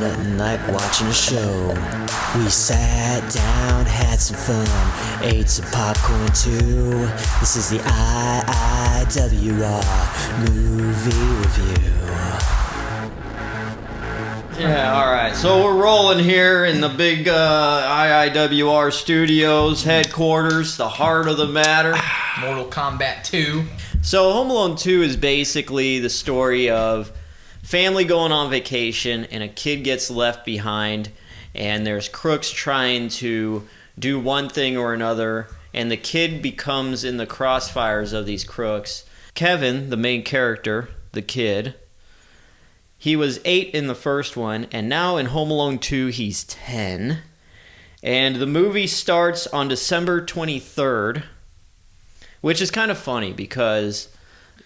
nothing like watching a show. We sat down, had some fun, ate some popcorn too. This is the IIWR movie review. Yeah, alright, so we're rolling here in the big IIWR Studios headquarters, the heart of the matter. Mortal Kombat 2. So Home Alone 2 is basically the story of family going on vacation and a kid gets left behind, and there's crooks trying to do one thing or another, and the kid becomes in the crossfires of these crooks. Kevin, the main character, the kid, he was 8 in the first one, and now in Home Alone 2, he's 10. And the movie starts on December 23rd, which is kind of funny because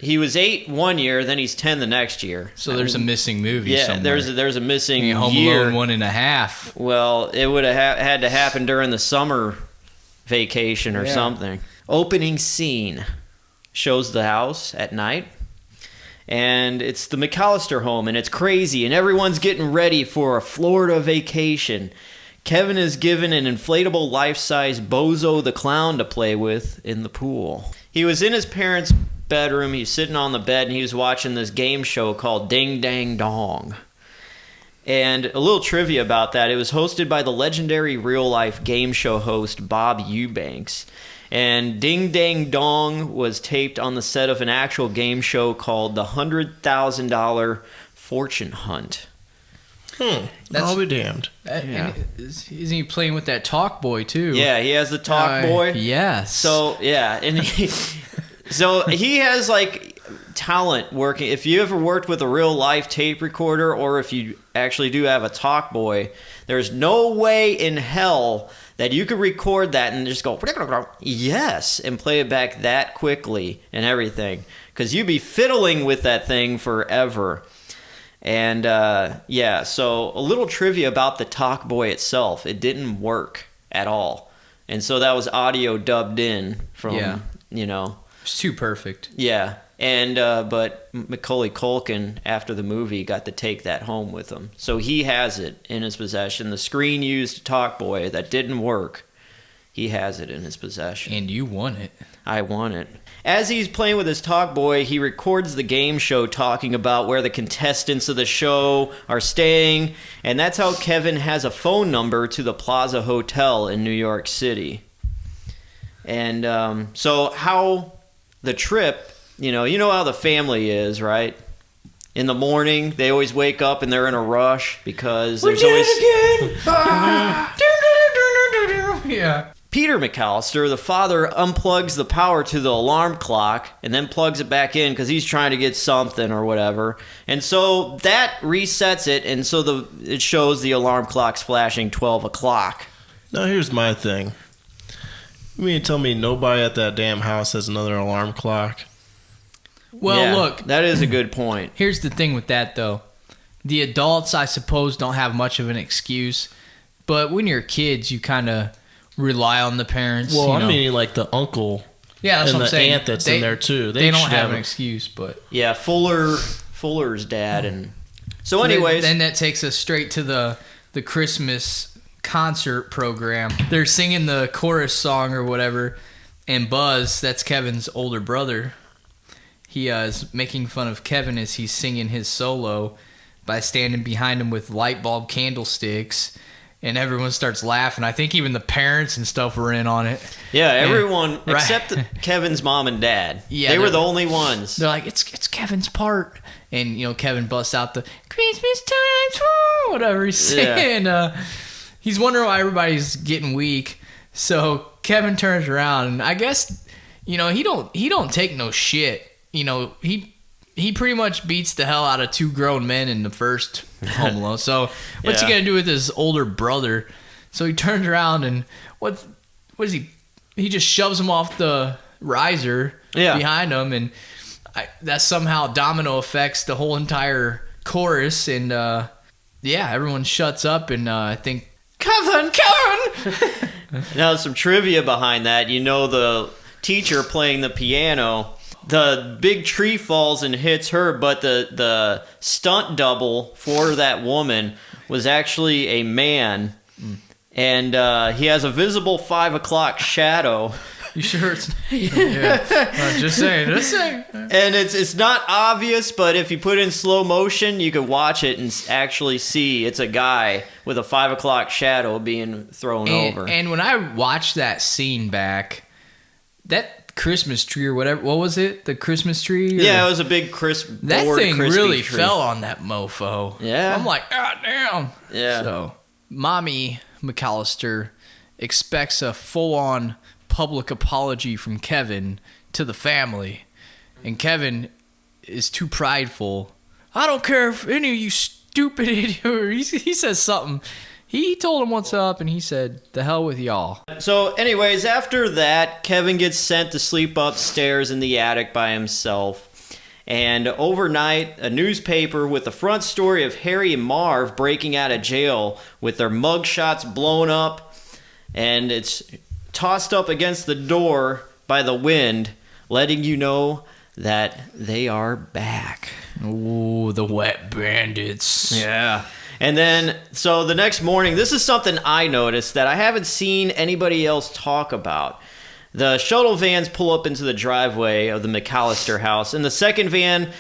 he was 8 one year, then he's 10 the next year. So there's a missing movie somewhere. there's a missing Home year. Alone 1.5. Well, it would have had to happen during the summer vacation or something. Opening scene shows the house at night. And it's the McAllister home, and it's crazy, and everyone's getting ready for a Florida vacation. Kevin is given an inflatable life-size Bozo the Clown to play with in the pool. He was in his parents' bedroom, he's sitting on the bed, and he was watching this game show called Ding Dang Dong. And a little trivia about that, it was hosted by the legendary real-life game show host Bob Eubanks. And Ding Dang Dong was taped on the set of an actual game show called the $100,000 Fortune Hunt. I'll be damned. Isn't he playing with that Talk Boy, too? Yeah, he has the Talk Boy. Yes. So, yeah. And he has, like, talent working. If you ever worked with a real-life tape recorder, or if you actually do have a Talk Boy, there's no way in hell that you could record that and just go, yes, and play it back that quickly and everything. Because you'd be fiddling with that thing forever. And, so a little trivia about the Talk Boy itself. It didn't work at all. And so that was audio dubbed in from, It's too perfect. Yeah. And but Macaulay Culkin, after the movie, got to take that home with him. So he has it in his possession. The screen-used Talk Boy that didn't work, he has it in his possession. And you won it. I won it. As he's playing with his Talk Boy, he records the game show talking about where the contestants of the show are staying. And that's how Kevin has a phone number to the Plaza Hotel in New York City. And so how the trip... You know how the family is, right? In the morning, they always wake up and they're in a rush because there's always... Yeah. Peter McAllister, the father, unplugs the power to the alarm clock and then plugs it back in because he's trying to get something or whatever. And so that resets it, and so it shows the alarm clock's flashing 12 o'clock. Now here's my thing. You mean to tell me nobody at that damn house has another alarm clock? Well, Yeah, look. that is a good point. Here's the thing with that, though. The adults, I suppose, don't have much of an excuse. But when you're kids, you kind of rely on the parents. Well, I mean, like the uncle that's and what I'm the saying. aunt that's in there, too. They don't should have an excuse, but... Yeah, Fuller's dad. And so anyways... Then that takes us straight to the Christmas concert program. They're singing the chorus song or whatever, and Buzz, that's Kevin's older brother... He is making fun of Kevin as he's singing his solo by standing behind him with light bulb candlesticks, and everyone starts laughing. I think even the parents and stuff were in on it. Yeah, everyone Right. except Kevin's mom and dad. Yeah, they were the only ones. They're like, it's Kevin's part, and Kevin busts out the Christmas time, whatever he's saying. Yeah. He's wondering why everybody's getting weak. So Kevin turns around, and I guess he don't take no shit. He pretty much beats the hell out of 2 grown men in the first Home Alone. So what's he gonna do with his older brother? So he turns around and what is he? He just shoves him off the riser behind him, and that somehow domino affects the whole entire chorus. And everyone shuts up, and I think Kevin. Now some trivia behind that. The teacher playing the piano. The big tree falls and hits her, but the stunt double for that woman was actually a man, and he has a visible 5 o'clock shadow. You sure it's yeah. Just saying. And it's not obvious, but if you put it in slow motion, you could watch it and actually see it's a guy with a 5 o'clock shadow being thrown over. And when I watched that scene back, that Christmas tree or whatever, what was it? The Christmas tree? Yeah, it was a big that thing really tree. fell on that mofo. Yeah. I'm like, ah, damn. Yeah. So, Mommy McAllister expects a full-on public apology from Kevin to the family, and Kevin is too prideful. I don't care if any of you stupid idiot, or he says something. He told him what's up, and he said, the hell with y'all. So anyways, after that, Kevin gets sent to sleep upstairs in the attic by himself. And overnight, a newspaper with the front story of Harry and Marv breaking out of jail with their mugshots blown up, and it's tossed up against the door by the wind, letting you know that they are back. Ooh, the wet bandits. Yeah. And then, so the next morning, this is something I noticed that I haven't seen anybody else talk about. The shuttle vans pull up into the driveway of the McAllister house, and the second van,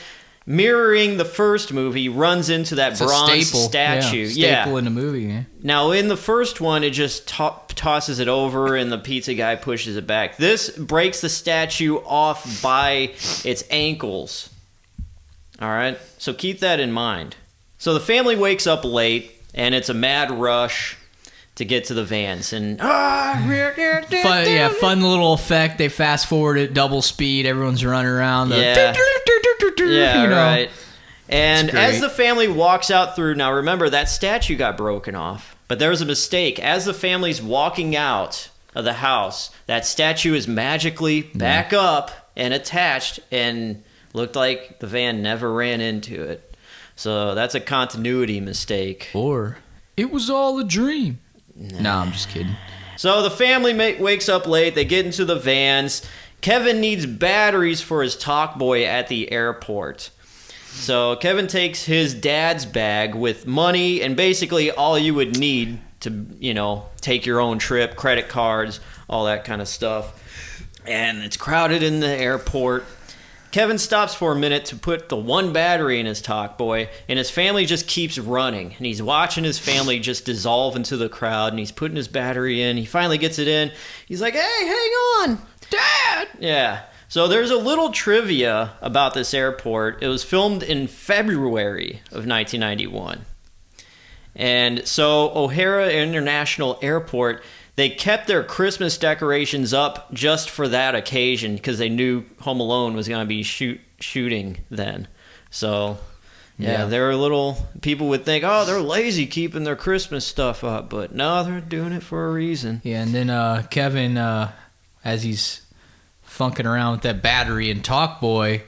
mirroring the first movie, runs into that bronze statue. Staple in the movie. Yeah. Now, in the first one, it just tosses it over, and the pizza guy pushes it back. This breaks the statue off by its ankles. All right? So keep that in mind. So the family wakes up late, and it's a mad rush to get to the vans. And fun little effect. They fast forward at double speed. Everyone's running around. Yeah, you know. right. And as the family walks out through, now remember, that statue got broken off. But there was a mistake. As the family's walking out of the house, that statue is magically back up and attached, and looked like the van never ran into it. So that's a continuity mistake. Or it was all a dream. Nah, I'm just kidding. So the family wakes up late. They get into the vans. Kevin needs batteries for his talk boy at the airport. So Kevin takes his dad's bag with money and basically all you would need to, take your own trip, credit cards, all that kind of stuff. And it's crowded in the airport. Kevin stops for a minute to put the one battery in his talk boy, and his family just keeps running. And he's watching his family just dissolve into the crowd, and he's putting his battery in. He finally gets it in. He's like, hey, hang on, Dad! Yeah. So there's a little trivia about this airport. It was filmed in February of 1991. And so O'Hare International Airport, they kept their Christmas decorations up just for that occasion because they knew Home Alone was going to be shooting then. So, yeah, there were people would think, oh, they're lazy keeping their Christmas stuff up. But no, they're doing it for a reason. Yeah, and then Kevin, as he's funking around with that battery and Talk Boy,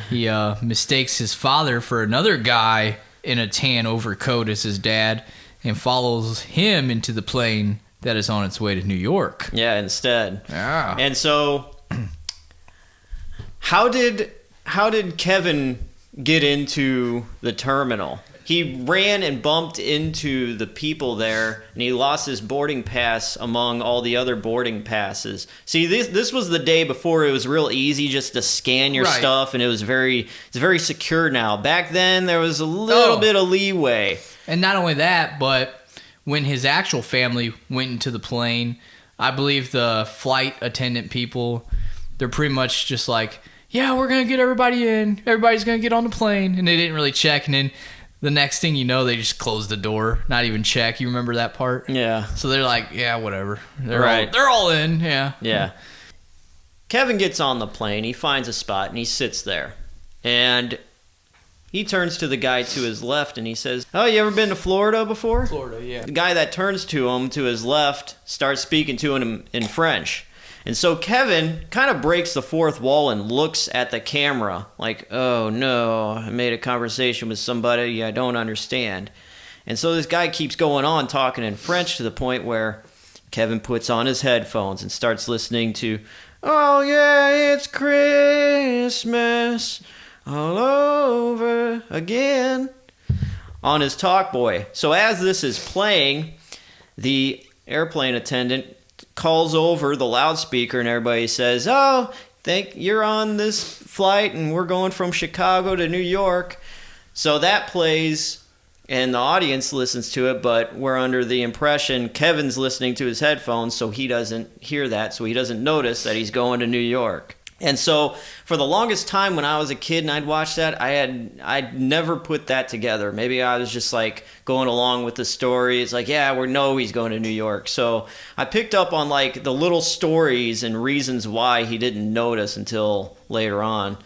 he mistakes his father for another guy in a tan overcoat as his dad and follows him into the plane that is on its way to New York. Yeah, instead. Yeah. And so, how did Kevin get into the terminal? He ran and bumped into the people there, and he lost his boarding pass among all the other boarding passes. See, this was the day before it was real easy just to scan your stuff, and it's very secure now. Back then, there was a little bit of leeway. And not only that, but when his actual family went into the plane, I believe the flight attendant people, they're pretty much just like, yeah, we're going to get everybody in. Everybody's going to get on the plane. And they didn't really check. And then the next thing you know, they just closed the door, not even check. You remember that part? Yeah. So they're like, yeah, whatever. They're all in. Yeah. Yeah. Kevin gets on the plane. He finds a spot, and he sits there. And he turns to the guy to his left and he says, oh, you ever been to Florida before? Florida, yeah. The guy that turns to him to his left starts speaking to him in French. And so Kevin kind of breaks the fourth wall and looks at the camera like, oh no, I made a conversation with somebody I don't understand. And so this guy keeps going on talking in French to the point where Kevin puts on his headphones and starts listening to, oh yeah, it's Christmas all over again. on his Talkboy. So as this is playing, the airplane attendant calls over the loudspeaker and everybody says, "Oh, think you're on this flight and we're going from Chicago to New York." So that plays and the audience listens to it, but we're under the impression Kevin's listening to his headphones, so he doesn't hear that, so he doesn't notice that he's going to New York. And so for the longest time when I was a kid and I'd watch that, I'd never put that together. Maybe I was just like going along with the story. It's like, yeah, we know he's going to New York. So I picked up on like the little stories and reasons why he didn't notice until later on,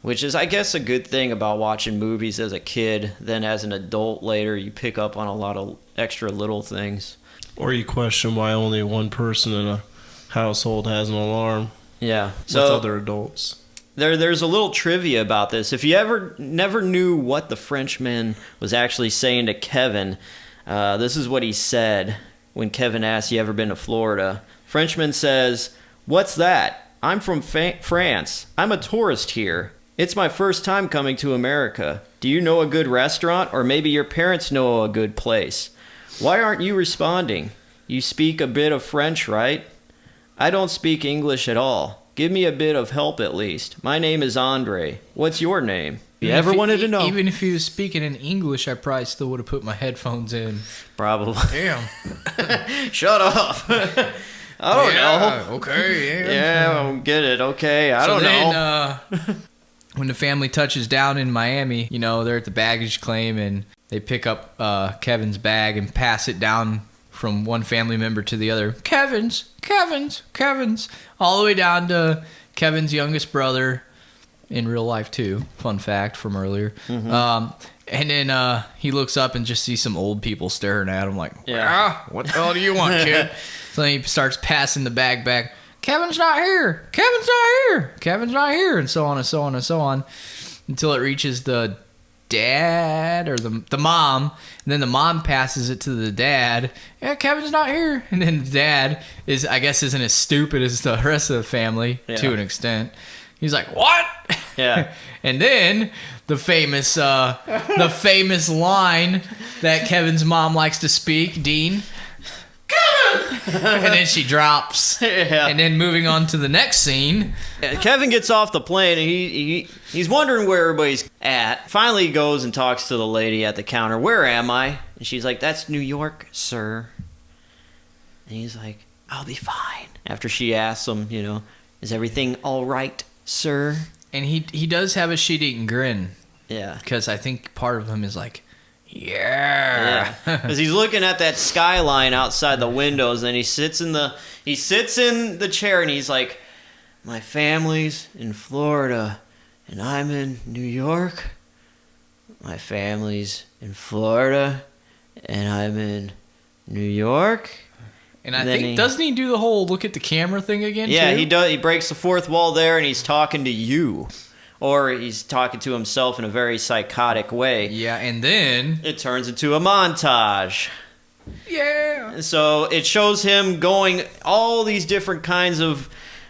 which is, I guess, a good thing about watching movies as a kid. Then as an adult later, you pick up on a lot of extra little things. Or you question why only one person in a household has an alarm. Yeah. With So other adults. There's a little trivia about this. If you never knew what the Frenchman was actually saying to Kevin, this is what he said when Kevin asked, "You ever been to Florida?" Frenchman says, "What's that? I'm from France. I'm a tourist here. It's my first time coming to America. Do you know a good restaurant, or maybe your parents know a good place? Why aren't you responding? You speak a bit of French, right? I don't speak English at all. Give me a bit of help at least. My name is Andre. What's your name? You ever wanted to know?" Even if he was speaking in English, I probably still would have put my headphones in. Probably. Damn. Shut up. I don't know. Okay, yeah. Yeah, I don't get it. Okay, I don't know. When the family touches down in Miami, they're at the baggage claim and they pick up Kevin's bag and pass it down from one family member to the other. Kevin's, all the way down to Kevin's youngest brother in real life too. Fun fact from earlier. Mm-hmm. And then he looks up and just sees some old people staring at him like, Yeah. what the hell do you want, kid? So then he starts passing the bag back. Kevin's not here. Kevin's not here. Kevin's not here. And so on and so on and so on until it reaches the dad or the mom, and then the mom passes it to the dad. Yeah, Kevin's not here. And then the dad isn't as stupid as the rest of the family to an extent. He's like, "What?" Yeah. And then the famous line that Kevin's mom likes to speak, Dean. Kevin! And then she drops. Yeah. And then moving on to the next scene. Kevin gets off the plane and he's wondering where everybody's at. Finally he goes and talks to the lady at the counter. "Where am I?" And she's like, "That's New York, sir." And he's like, "I'll be fine." After she asks him, "Is everything all right, sir?" And he does have a shit-eating grin. Yeah. Because I think part of him is like, yeah. Because he's looking at that skyline outside the windows, and he sits in the chair, and he's like, "My family's in Florida, and I'm in New York. My family's in Florida, and I'm in New York." And I think, doesn't he do the whole look at the camera thing again, Yeah, too? he does. He breaks the fourth wall there, and he's talking to you. Or he's talking to himself in a very psychotic way. Yeah, and then It turns into a montage. yeah. So it shows him going all these different kinds of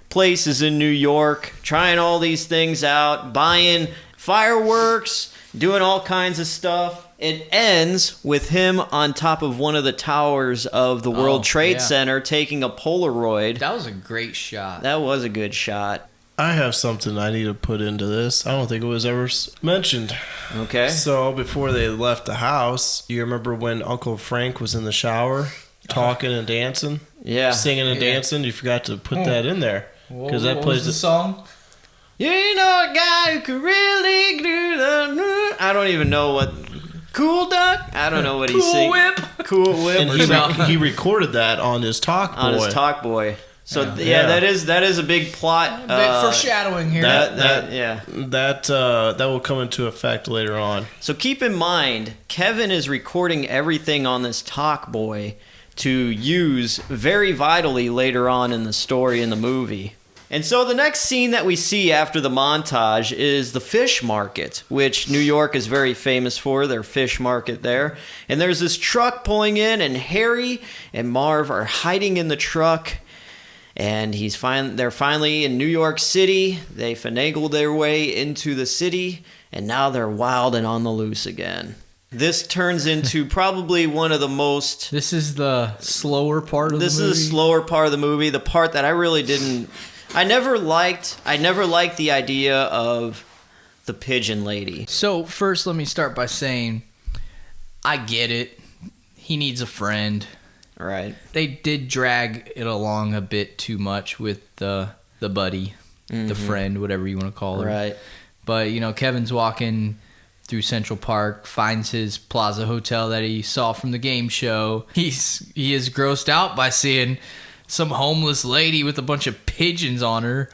places in New York, trying all these things out, buying fireworks, doing all kinds of stuff. It ends with him on top of one of the towers of the World Trade Center taking a Polaroid. That was a great shot. That was a good shot. I have something I need to put into this. I don't think it was ever mentioned. Okay. So before they left the house, you remember when Uncle Frank was in the shower talking and dancing? Yeah. Singing and dancing? You forgot to put that in there. Because that what plays was the song? You know a guy who could really do the... I don't even know what... Cool Duck? I don't know what he's singing. Cool Whip. And he recorded that on his Talkboy. On his Talkboy. So that is a big plot. A bit foreshadowing here. That will come into effect later on. So keep in mind, Kevin is recording everything on this Talkboy to use very vitally later on in the story in the movie. And so the next scene that we see after the montage is the fish market, which New York is very famous for, their fish market there. And there's this truck pulling in, and Harry and Marv are hiding in the truck. And they're finally in New York City. They finagle their way into the city, and now they're wild and on the loose again. This turns into probably one of the most. This is the slower part of the movie. This is the slower part of the movie. The part that I really didn't. I never liked the idea of the pigeon lady. So first, let me start by saying, I get it. He needs a friend. Right. They did drag it along a bit too much with the buddy, the friend, whatever you want to call her. Right. But Kevin's walking through Central Park, finds his Plaza Hotel that he saw from the game show. He is grossed out by seeing some homeless lady with a bunch of pigeons on her,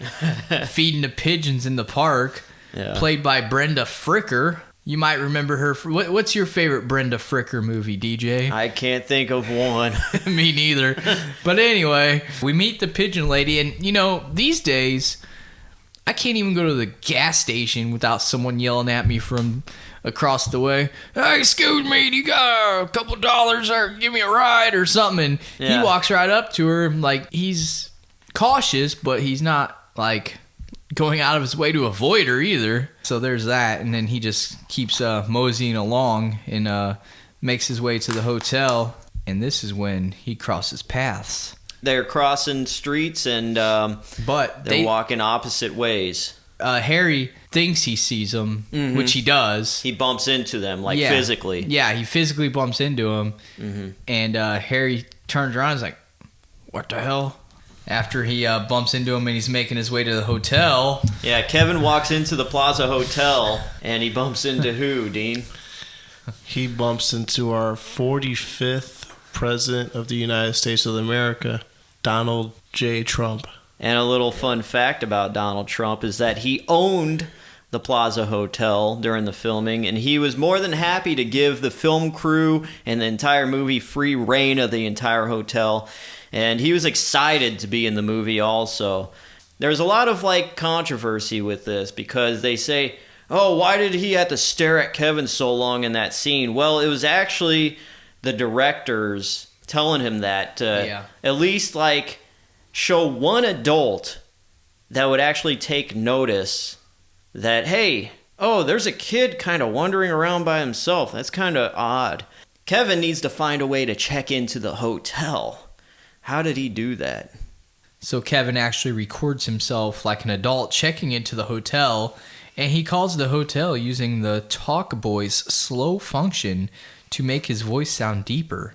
feeding the pigeons in the park, played by Brenda Fricker. You might remember her. What's your favorite Brenda Fricker movie, DJ? I can't think of one. Me neither. But anyway, we meet the pigeon lady, and these days, I can't even go to the gas station without someone yelling at me from across the way. Hey, excuse me, do you got a couple dollars or give me a ride or something? And he walks right up to her like he's cautious, but he's not like going out of his way to avoid her either. So there's that, and then he just keeps moseying along and makes his way to the hotel, and this is when he crosses paths. They're crossing streets and but they're walking opposite ways. Harry thinks he sees them, which he does. He bumps into them, physically. Yeah, he physically bumps into him, and Harry turns around and is like, what the hell? After he bumps into him and he's making his way to the hotel. Yeah, Kevin walks into the Plaza Hotel, and he bumps into who, Dean? He bumps into our 45th President of the United States of America, Donald J. Trump. And a little fun fact about Donald Trump is that he owned the Plaza Hotel during the filming, and he was more than happy to give the film crew and the entire movie free reign of the entire hotel. And he was excited to be in the movie also. There's a lot of controversy with this because they say, oh, why did he have to stare at Kevin so long in that scene? Well, it was actually the directors telling him that at least show one adult that would actually take notice that, hey, oh, there's a kid kind of wandering around by himself. That's kind of odd. Kevin needs to find a way to check into the hotel. How did he do that? So Kevin actually records himself like an adult checking into the hotel, and he calls the hotel using the Talk Boy's slow function to make his voice sound deeper.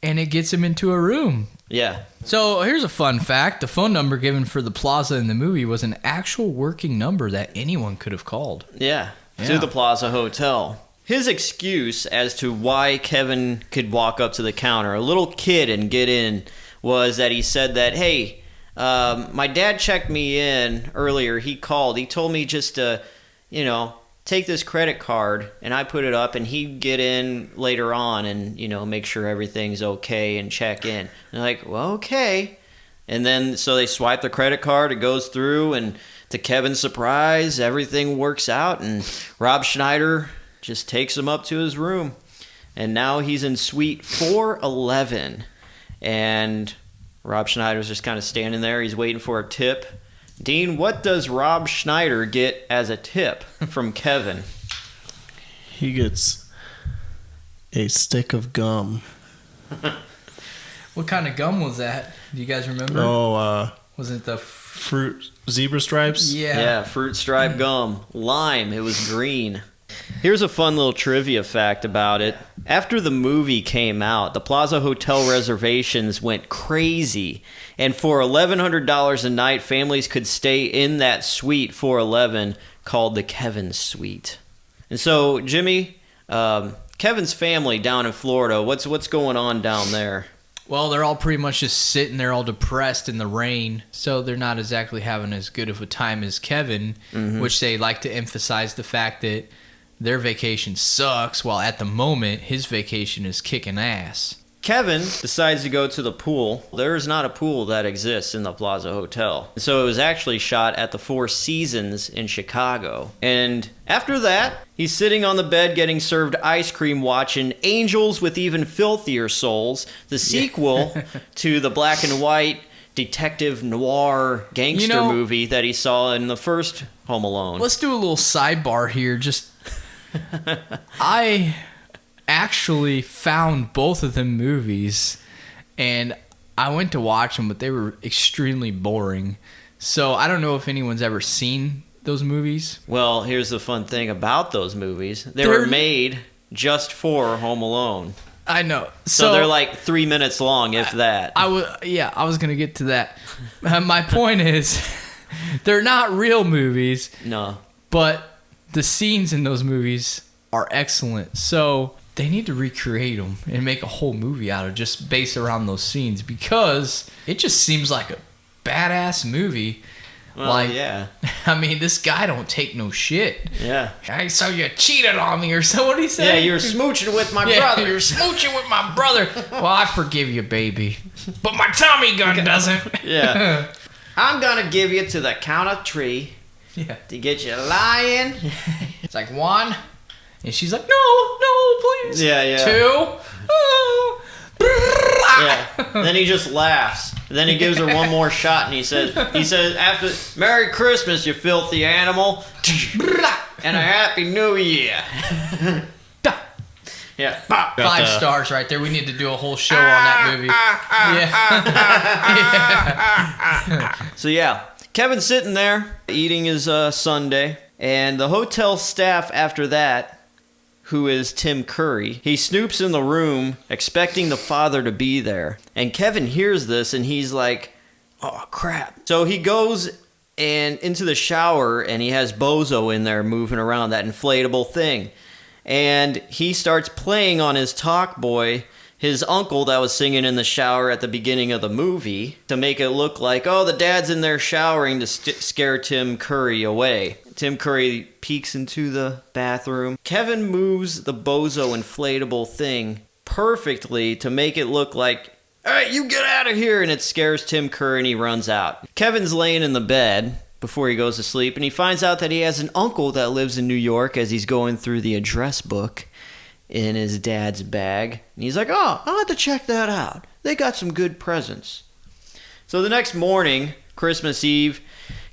And it gets him into a room. Yeah. So here's a fun fact. The phone number given for the Plaza in the movie was an actual working number that anyone could have called. Yeah. To the Plaza Hotel. His excuse as to why Kevin could walk up to the counter, a little kid, and get in, was that he said that, hey, my dad checked me in earlier. He called. He told me just to, take this credit card, and I put it up, and he'd get in later on and, make sure everything's okay and check in. And they're like, well, okay. And then, so they swipe the credit card, it goes through, and to Kevin's surprise, everything works out, and Rob Schneider just takes him up to his room. And now he's in suite 411. And Rob Schneider's just kind of standing there. He's waiting for a tip. Dean, what does Rob Schneider get as a tip from Kevin? He gets a stick of gum. What kind of gum was that? Do you guys remember? Oh, was it the fruit zebra stripes? Yeah, fruit stripe gum. Lime. It was green. Here's a fun little trivia fact about it. After the movie came out, the Plaza Hotel reservations went crazy. And for $1,100 a night, families could stay in that suite 411 called the Kevin Suite. And so, Jimmy, Kevin's family down in Florida, what's going on down there? Well, they're all pretty much just sitting there all depressed in the rain, so they're not exactly having as good of a time as Kevin, which they like to emphasize the fact that their vacation sucks, while at the moment, his vacation is kicking ass. Kevin decides to go to the pool. There is not a pool that exists in the Plaza Hotel. So it was actually shot at the Four Seasons in Chicago. And after that, he's sitting on the bed getting served ice cream watching Angels with Even Filthier Souls, the sequel to the black and white detective noir gangster movie that he saw in the first Home Alone. Let's do a little sidebar here. Just I actually found both of them movies, and I went to watch them, but they were extremely boring. So I don't know if anyone's ever seen those movies. Well, here's the fun thing about those movies. They were made just for Home Alone. I know. So they're like 3 minutes long, if that. I was going to get to that. My point is, they're not real movies, No. but the scenes in those movies are excellent. So they need to recreate them and make a whole movie out of just based around those scenes, because it just seems like a badass movie. Well, like, yeah. I mean, this guy don't take no shit. Yeah. Hey, so you cheated on me or so? What did he say? Yeah, you were smooching with my brother. You're smooching with my brother. Well, I forgive you, baby, but my Tommy gun doesn't. Yeah. I'm going to give you to the count of three Yeah. to get you lying. It's like 1, and she's like, no, please. Yeah, yeah. 2. Oh. Yeah. Then he just laughs. Then he gives her one more shot, and he says after Merry Christmas, you filthy animal, and a Happy New Year. Yeah. 5 stars right there. We need to do a whole show on that movie. Yeah. So yeah, Kevin's sitting there eating his sundae, and the hotel staff after that, who is Tim Curry, he snoops in the room expecting the father to be there. And Kevin hears this and he's like, oh crap. So he goes and into the shower and he has Bozo in there moving around, that inflatable thing. And he starts playing on his talk boy, his uncle that was singing in the shower at the beginning of the movie, to make it look like, oh, the dad's in there showering to scare Tim Curry away. Tim Curry peeks into the bathroom. Kevin moves the Bozo inflatable thing perfectly to make it look like, all right, you get out of here, and it scares Tim Curry and he runs out. Kevin's laying in the bed before he goes to sleep, and he finds out that he has an uncle that lives in New York as he's going through the address book in his dad's bag. And he's like, oh, I'll have to check that out. They got some good presents. So the next morning, Christmas Eve,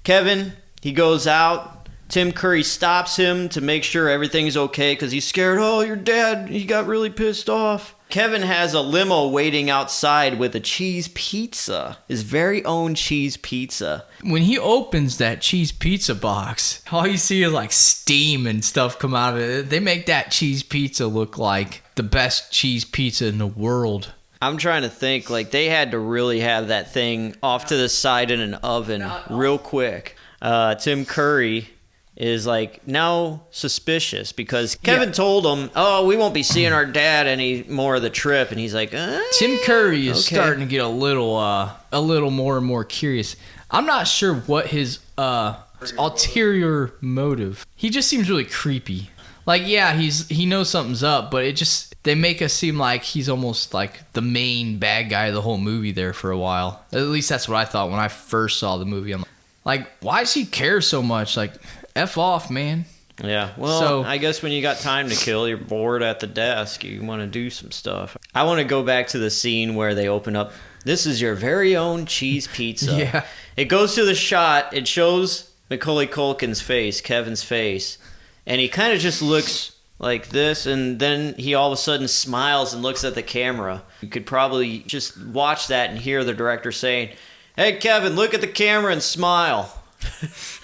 Kevin, he goes out. Tim Curry stops him to make sure everything's okay because he's scared. Oh, your dad, he got really pissed off. Kevin has a limo waiting outside with a cheese pizza, his very own cheese pizza. When he opens that cheese pizza box, all you see is like steam and stuff come out of it. They make that cheese pizza look like the best cheese pizza in the world. I'm trying to think, like, they had to really have that thing off to the side in an oven real quick. Tim Curry is like now suspicious because Kevin told him, oh, we won't be seeing our dad any more of the trip, and he's like, Tim Curry is okay. starting to get a little more and more curious. I'm not sure what his ulterior motive. He just seems really creepy. Like, yeah, he knows something's up, but they make us seem like he's almost like the main bad guy of the whole movie there for a while. At least that's what I thought when I first saw the movie. I'm like, why does he care so much? Like, F off, man. Yeah, well, I guess when you got time to kill, you're bored at the desk, you want to do some stuff. I want to go back to the scene where they open up, this is your very own cheese pizza. Yeah. It goes to the shot, it shows Macaulay Culkin's face, Kevin's face, and he kind of just looks like this, and then he all of a sudden smiles and looks at the camera. You could probably just watch that and hear the director saying, hey, Kevin, look at the camera and smile.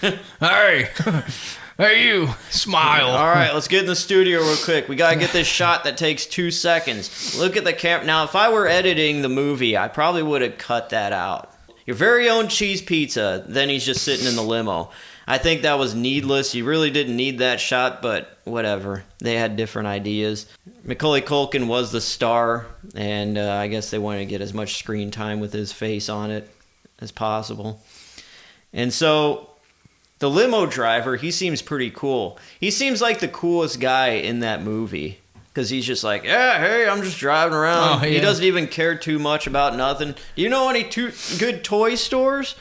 Hey, you, smile. All right, let's get in the studio real quick. We got to get this shot that takes 2 seconds. Look at the camera. Now, if I were editing the movie, I probably would have cut that out. Your very own cheese pizza. Then he's just sitting in the limo. I think that was needless. You really didn't need that shot, but whatever. They had different ideas. Macaulay Culkin was the star, and I guess they wanted to get as much screen time with his face on it as possible. And so the limo driver, he seems pretty cool. He seems like the coolest guy in that movie because he's just like, yeah, hey, I'm just driving around. Oh, yeah. He doesn't even care too much about nothing. Do you know any good toy stores?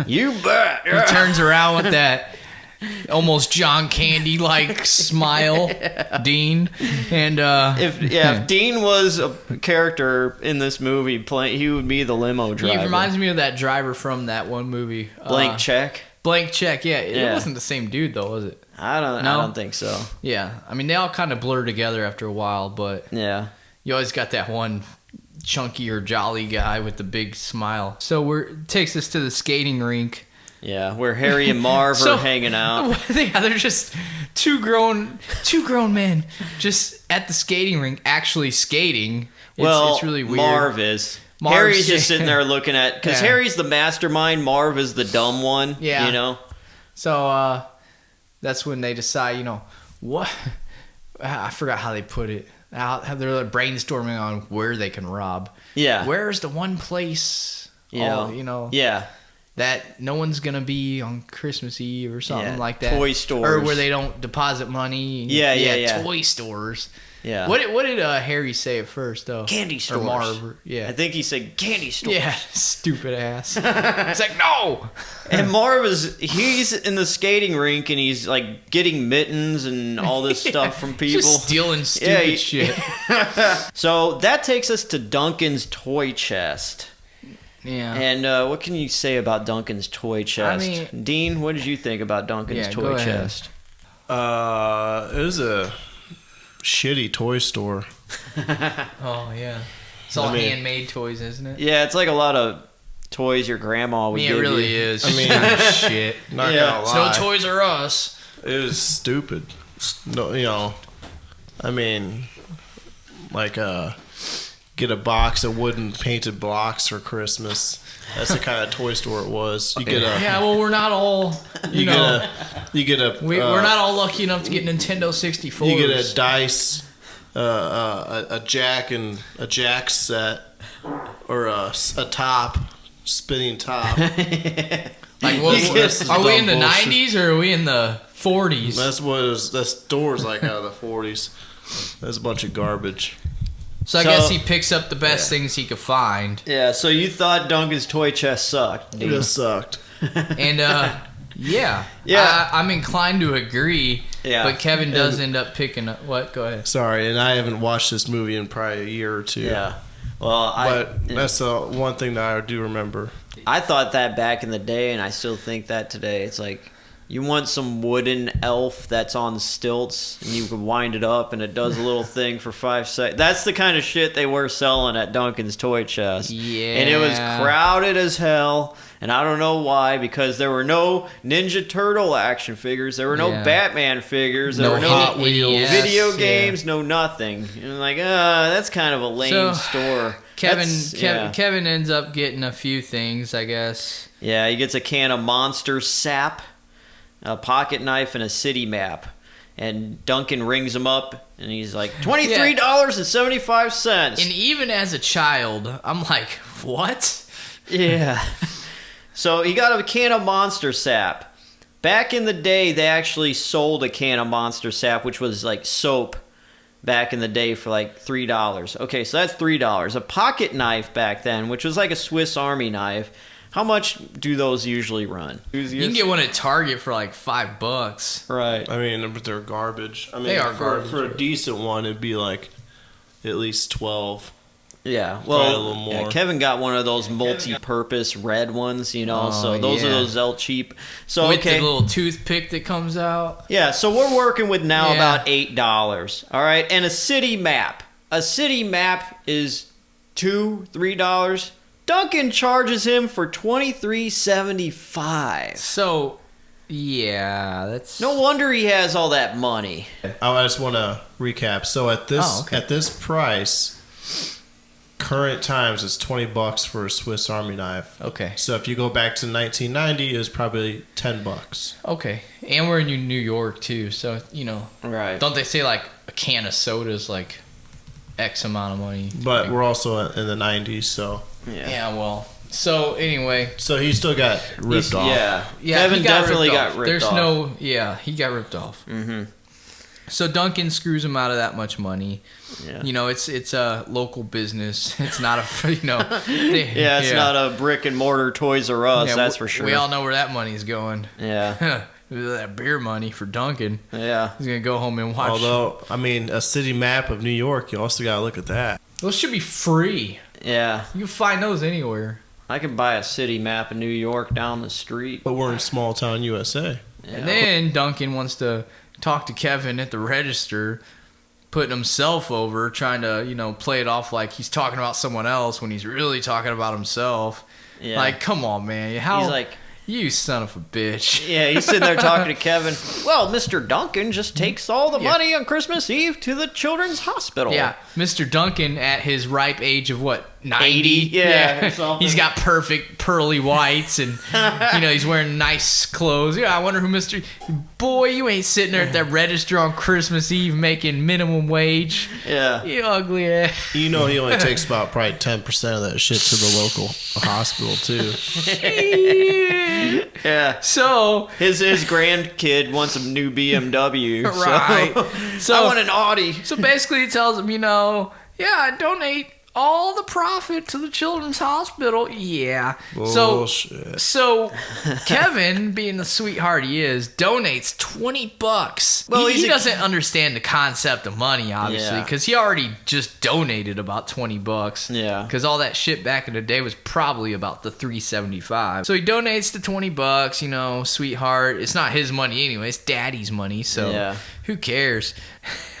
You bet. He turns around with that almost John Candy-like smile, Dean. And if Dean was a character in this movie, he would be the limo driver. he reminds me of that driver from that one movie. Blank Check. Blank check. Yeah, it Yeah. wasn't the same dude though, was it? I No? don't think so. Yeah, I mean they all kind of blur together after a while, but Yeah. you always got that one chunky or jolly guy with the big smile. So takes us to the skating rink. Yeah, where Harry and Marv So- are hanging out. Yeah, they're just two grown men just at the skating rink actually skating. It's really weird. Marv is. Marv's Harry's just just- sitting there looking at, because Yeah. Harry's the mastermind, Marv is the dumb one. Yeah. You know? So that's when they decide, what? I forgot how they put it. How they're like brainstorming on where they can rob. Yeah. Where's the one place? Yeah. Yeah. That no one's gonna be on Christmas Eve or something Yeah, like that. toy stores. or where they don't deposit money. Yeah. Toy stores. Yeah. What did Harry say at first though? Candy Or stores. Marv? Yeah. I think he said candy store. Yeah, stupid ass. It's like no. And Marv he's in the skating rink and he's like getting mittens and all this stuff from people. Just stealing stupid shit. So that takes us to Duncan's toy chest. Yeah. And what can you say about Duncan's toy chest? mean- Dean, what did you think about Duncan's Yeah, go toy ahead. chest? It was a shitty toy store. Oh yeah. It's all I mean- handmade toys, isn't it? Yeah, it's like a lot of toys your grandma would I mean, give it really you. is. I mean, shit. Not Yeah. gonna It's no lie. Toys R Us. It was stupid. No, I mean, like get a box of wooden painted blocks for Christmas. That's the kind of toy store it was. You get a, Yeah, well, we're not all, you get a, we're not all lucky enough to get Nintendo 64s. You get a dice, a jack and a jack set, or a top, spinning top. Like, what, This is are we in the dumb bullshit. 90s or are we in the 40s? That's what it was. That store's like out of the 40s. That's a bunch of garbage. So I So- guess he picks up the best things he could find. Yeah, so you thought Duncan's toy chest sucked, It Dean. just sucked. And yeah, Yeah. I'm inclined to agree. Yeah. But Kevin does end up picking up what? Go ahead. Sorry, and I haven't watched this movie in probably a year or two. Yeah. Well, But that's the one thing that I do remember. I thought that back in the day, and I still think that today. It's like you want some wooden elf that's on stilts, and you can wind it up, and it does a little thing for 5 seconds. That's the kind of shit they were selling at Duncan's Toy Chest. Yeah. And it was crowded as hell, and I don't know why, because there were no Ninja Turtle action figures, there were no Yeah. Batman figures, there No were no Hot Wheels. video Yeah. games, no nothing. And like, that's kind of a lame So, store. Kevin, That's- yeah. Kevin ends up getting a few things, I guess. Yeah, he gets a can of Monster Sap, a pocket knife, and a city map. And Duncan rings him up, and he's like, $23.75. And even as a child, I'm like, what? Yeah. So he got a can of Monster Sap. Back in the day, they actually sold a can of Monster Sap, which was like soap back in the day for like $3. Okay, so that's $3. A pocket knife back then, which was like a Swiss Army knife. How much do those usually run? You can get one at Target for like $5. Right. I mean, but they're garbage. I mean, They are for, garbage. For a decent one, it'd be like at least 12. Yeah, Probably a well, little more. yeah, Kevin got one of those multi-purpose red ones, you know. Oh, so those are yeah. those L cheap. So With okay, the little toothpick that comes out. yeah. So we're working with now Yeah. about $8. All right, and a city map. A city map is $2-3. Duncan charges him for $23.75. So, yeah, that's... No wonder he has all that money. I just want to recap. So at this Oh, okay. at this price, current times it's $20 for a Swiss Army knife. Okay. So if you go back to 1990, it was probably $10. Okay. And we're in New York, too, so, Right. don't they say, like, a can of soda is, like, X amount of money? But we're also in the 90s, so Yeah, well... So, anyway... he still got ripped off. Yeah. Yeah, Kevin he got definitely ripped got off. ripped There's off. no... Yeah, he got ripped off. Mm-hmm. So Duncan screws him out of that much money. Yeah. It's a local business. It's not a, Yeah, it's not a brick and mortar Toys R Us, Yeah, that's for sure. We all know where that money's going. Yeah. That beer money for Duncan. Yeah. He's gonna go home and watch. Although, I mean, a city map of New York, you also got to look at that. Those should be free. Yeah. You can find those anywhere. I could buy a city map of New York down the street. But we're in small town USA. And then Duncan wants to talk to Kevin at the register, putting himself over, trying to, play it off like he's talking about someone else when he's really talking about himself. Yeah. Like, come on, man. He's How like, you son of a bitch. yeah, he's sitting there talking to Kevin. Well, Mr. Duncan just takes all the Yeah. money on Christmas Eve to the children's hospital. Yeah, Mr. Duncan at his ripe age of what, 90? 80? Yeah, something. He's got perfect pearly whites and, he's wearing nice clothes. Yeah, I wonder who Mr. Boy, you ain't sitting there at that register on Christmas Eve making minimum wage. Yeah. You ugly ass. He only takes about probably 10% of that shit to the local hospital too. Yeah. So, His grandkid wants a new BMW. Right. So, I want an Audi. so basically he tells him, I donate all the profit to the children's hospital. Yeah. Bullshit. So Kevin, being the sweetheart he is, donates $20. Well, he doesn't understand the concept of money, obviously, Yeah. because he already just donated about $20. Yeah. Because all that shit back in the day was probably about the $3.75. So he donates the $20. Sweetheart. It's not his money anyway. It's Daddy's money. So Yeah. who cares?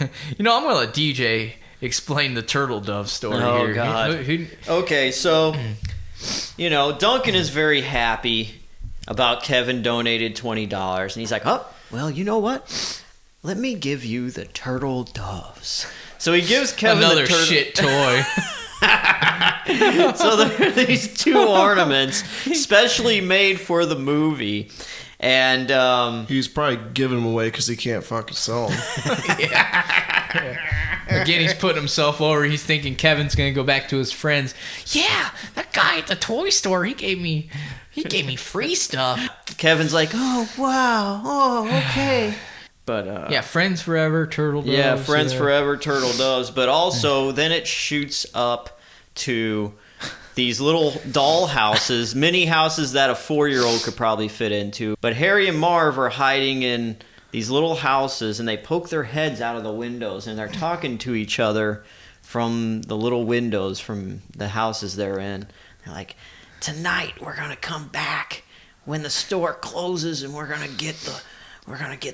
I'm gonna let DJ explain the turtle dove story Oh, here. God. Okay, so, Duncan is very happy about Kevin donated $20. And he's like, oh, well, you know what? Let me give you the turtle doves. So he gives Kevin Another the turtle. shit toy. So there are these two ornaments specially made for the movie. And He's probably giving them away because he can't fucking sell them. Again, he's putting himself over. He's thinking Kevin's gonna go back to his friends. Yeah, that guy at the toy store, he gave me free stuff. Kevin's like, oh, wow. Oh, okay. But Yeah, friends forever, turtle doves. yeah, friends forever, turtle doves. But also, then it shoots up to these little doll houses, mini houses that a 4-year-old could probably fit into. But Harry and Marv are hiding in these little houses, and they poke their heads out of the windows, and they're talking to each other from the little windows from the houses they're in. They're like, tonight we're gonna come back when the store closes, and we're gonna get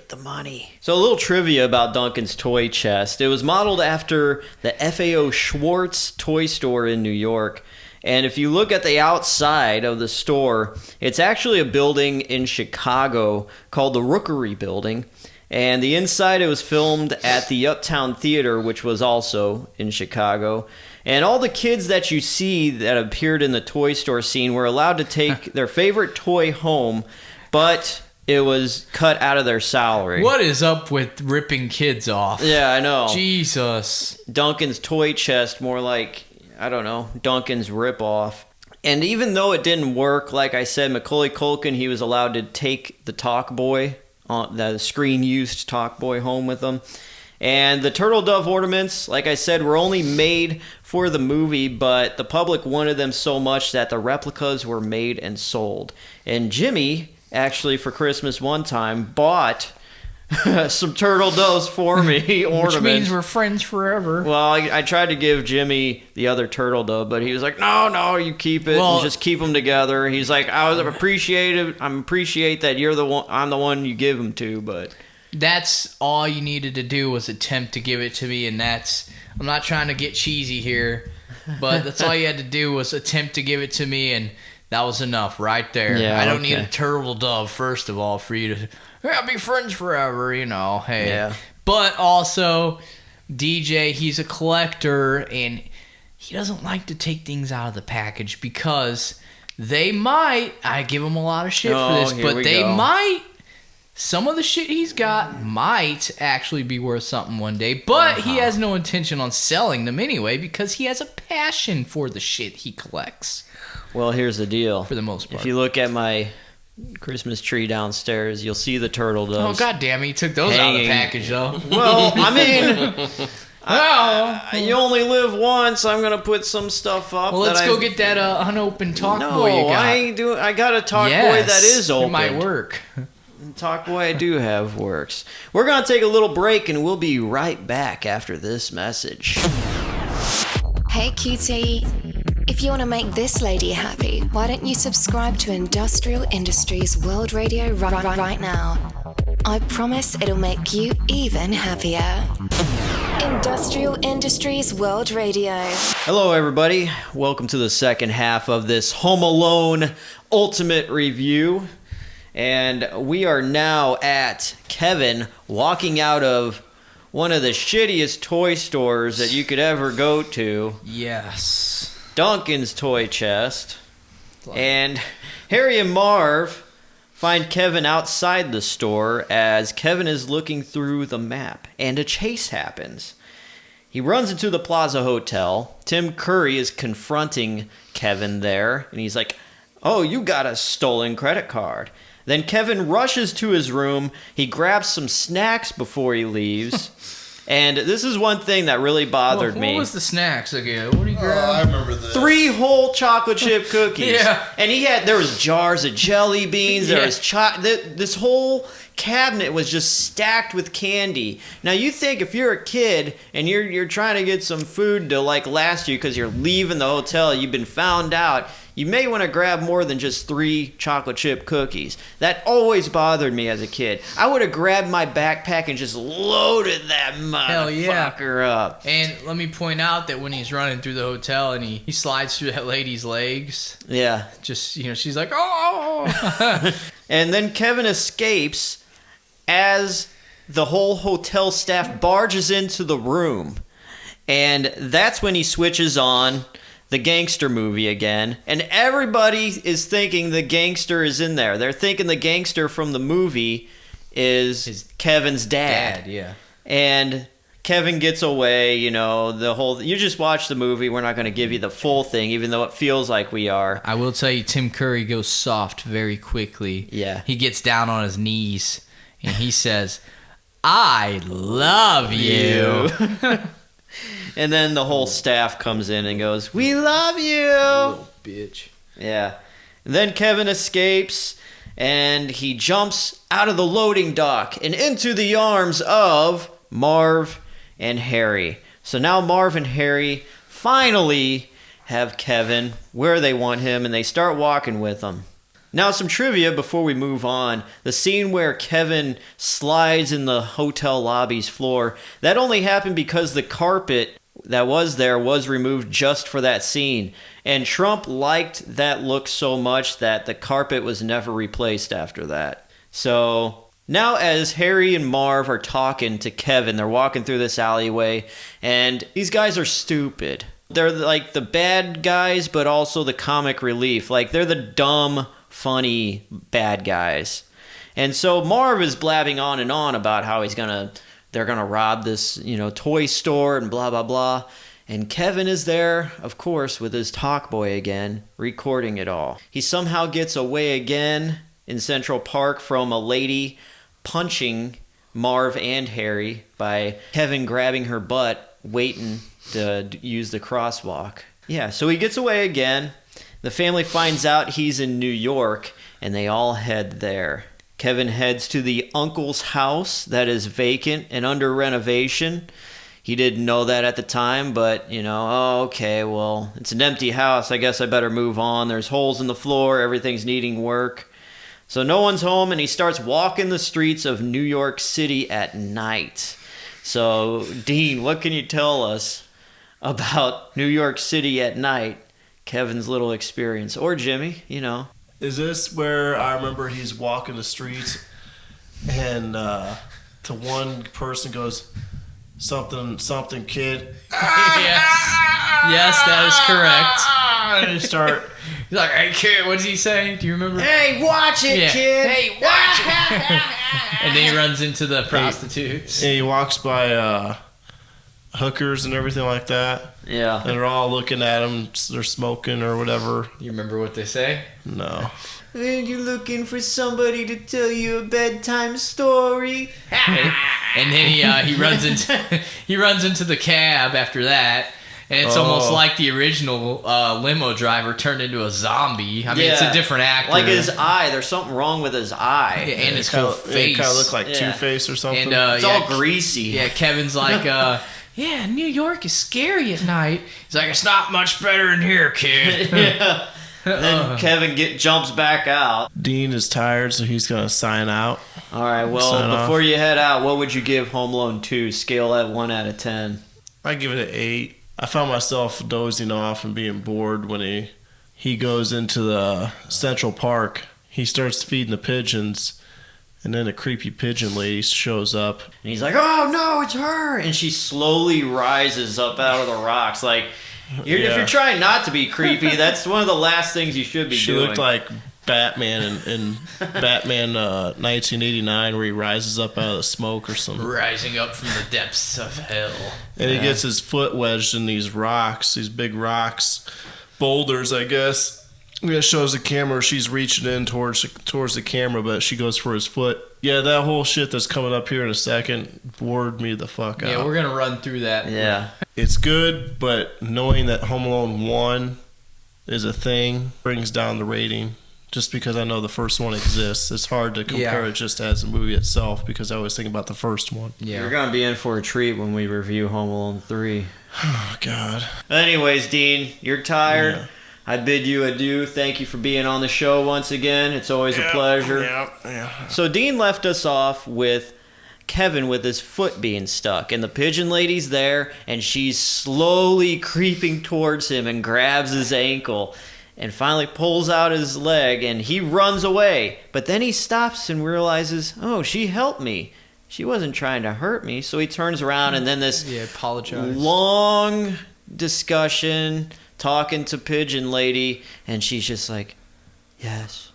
the money. So a little trivia about Duncan's toy chest. It was modeled after the FAO Schwartz toy store in New York. And if you look at the outside of the store, it's actually a building in Chicago called the Rookery Building. And the inside, it was filmed at the Uptown Theater, which was also in Chicago. And all the kids that you see that appeared in the toy store scene were allowed to take their favorite toy home, but it was cut out of their salary. What is up with ripping kids off? Yeah, I know. Jesus. Duncan's toy chest, more like, I don't know, Duncan's ripoff. And even though it didn't work, like I said, Macaulay Culkin, he was allowed to take the Talk Boy, the screen-used Talk Boy, home with him. And the turtle dove ornaments, like I said, were only made for the movie, but the public wanted them so much that the replicas were made and sold. And Jimmy, actually, for Christmas one time, bought some turtle doves for me, ornaments. Which means we're friends forever. Well, I tried to give Jimmy the other turtle dove, but he was like, no, you keep it Well- and just keep them together. He's like, I appreciate that you're the one, I'm the one you give them to, but That's all you needed to do was attempt to give it to me, and I'm not trying to get cheesy here, but that's all you had to do was attempt to give it to me, and that was enough right there. Yeah, I don't need okay. a turtle dove, first of all, for you to be friends forever, hey. Yeah. But also, DJ, he's a collector, and he doesn't like to take things out of the package because I give him a lot of shit for this, here but we they go. might. Some of the shit he's got might actually be worth something one day, but he has no intention on selling them anyway because he has a passion for the shit he collects, well, here's the deal. for the most part. If you look at my Christmas tree downstairs, you'll see the turtle Oh, doves. god damn it, he took those out of the Hanging. package, though. Well, I mean, Well, you only live once. I'm gonna put some stuff up. let's that go I've- get that unopened talk No, boy you got. I ain't doing. I got a talk boy Yes, that is open. It might work. Talk boy I do have works. We're gonna take a little break and we'll be right back after this message. Hey, cutie. If you want to make this lady happy, why don't you subscribe to Industrial Industries World Radio right now? I promise it'll make you even happier. Industrial Industries World Radio. Hello, everybody. Welcome to the second half of this Home Alone Ultimate Review. And we are now at Kevin walking out of one of the shittiest toy stores that you could ever go to. Yes. Duncan's Toy Chest. And Harry and Marv find Kevin outside the store as Kevin is looking through the map, and a chase happens. He runs into the Plaza Hotel. Tim Curry is confronting Kevin there, and he's like, "Oh, you got a stolen credit card." Then Kevin rushes to his room. He grabs some snacks before he leaves. And this is one thing that really bothered me. What was the snacks again? What do you I grab? remember this. 3 whole chocolate chip cookies. Yeah. And there was jars of jelly beans. There Yeah. was this whole cabinet was just stacked with candy. Now you think if you're a kid and you're trying to get some food to like last you because you're leaving the hotel, you've been found out, you may want to grab more than just 3 chocolate chip cookies. That always bothered me as a kid. I would have grabbed my backpack and just loaded that Hell yeah. motherfucker up. And let me point out that when he's running through the hotel and he slides through that lady's legs, Yeah. just, she's like, oh. And then Kevin escapes as the whole hotel staff barges into the room. And that's when he switches on the gangster movie again. And everybody is thinking the gangster is in there. They're thinking the gangster from the movie is Kevin's dad. yeah. And Kevin gets away, you just watch the movie. We're not going to give you the full thing, even though it feels like we are. I will tell you, Tim Curry goes soft very quickly. Yeah. He gets down on his knees and he says, I love you. And then the whole staff comes in and goes, "We love you." Little bitch. Yeah. And then Kevin escapes and he jumps out of the loading dock and into the arms of Marv and Harry. So now Marv and Harry finally have Kevin where they want him, and they start walking with him. Now, some trivia before we move on. The scene where Kevin slides in the hotel lobby's floor, that only happened because the carpet that was there was removed just for that scene. And Trump liked that look so much that the carpet was never replaced after that. So now as Harry and Marv are talking to Kevin, they're walking through this alleyway, and these guys are stupid. They're like the bad guys, but also the comic relief. Like, they're the dumb, funny bad guys. And so Marv is blabbing on and on about how they're gonna rob this, toy store and blah blah blah. And Kevin is there, of course, with his talk boy again, recording it all. He somehow gets away again in Central Park from a lady punching Marv and Harry by Kevin grabbing her butt, waiting to use the crosswalk. Yeah, so he gets away again. The family finds out he's in New York, and they all head there. Kevin heads to the uncle's house that is vacant and under renovation. He didn't know that at the time, but, okay, well, it's an empty house. I guess I better move on. There's holes in the floor. Everything's needing work. So no one's home, and he starts walking the streets of New York City at night. So, Dean, what can you tell us about New York City at night? Kevin's little experience. Or Jimmy, Is this where I remember he's walking the streets and to one person goes, something kid. Yes, that is correct. And they start. He's like, hey, kid, what does he say? Do you remember? Hey, watch it, kid! Hey, watch it! And then he runs into the prostitutes. And he walks by hookers and everything like that. Yeah. And they're all looking at him. They're smoking or whatever. You remember what they say? No. You're looking for somebody to tell you a bedtime story. And then he runs into the cab after that, and it's almost like the original limo driver turned into a zombie. I mean, it's a different actor. Like his eye, there's something wrong with his eye. Yeah, and his whole face. It kind of looked like Two-Face or something. And It's all greasy. Yeah, Kevin's like, yeah, New York is scary at night. He's like, it's not much better in here, kid. Yeah. Then Kevin jumps back out. Dean is tired, so he's gonna sign out. All right, well, Sign off. before you head out, what would you give Home Alone 2? Scale at 1 out of 10. I give it an 8. I found myself dozing off and being bored when he goes into the Central Park. He starts feeding the pigeons, and then a creepy pigeon lady shows up. And he's like, oh, no, it's her. And she slowly rises up out of the rocks. Like, if you're trying not to be creepy, that's one of the last things you should be She doing. looked like Batman in Batman 1989, where he rises up out of the smoke or something. Rising up from the depths of hell. And he gets his foot wedged in these rocks, these big rocks, boulders, I guess. It shows the camera. She's reaching in towards the camera, but she goes for his foot. Yeah, that whole shit that's coming up here in a second bored me the fuck out. Yeah, we're going to run through that. Yeah. It's good, but knowing that Home Alone 1 is a thing brings down the rating. Just because I know the first one exists, it's hard to compare it just as a movie itself, because I always think about the first one. Yeah. You're going to be in for a treat when we review Home Alone 3. Oh, God. Anyways, Dean, you're tired. Yeah. I bid you adieu. Thank you for being on the show once again. It's always a pleasure. Yeah. So Dean left us off with Kevin with his foot being stuck, and the pigeon lady's there, and she's slowly creeping towards him and grabs his ankle and finally pulls out his leg, and he runs away. But then he stops and realizes, oh, she helped me. She wasn't trying to hurt me. So he turns around, and then this apologize. long discussion talking to pigeon lady, and she's just like, yes.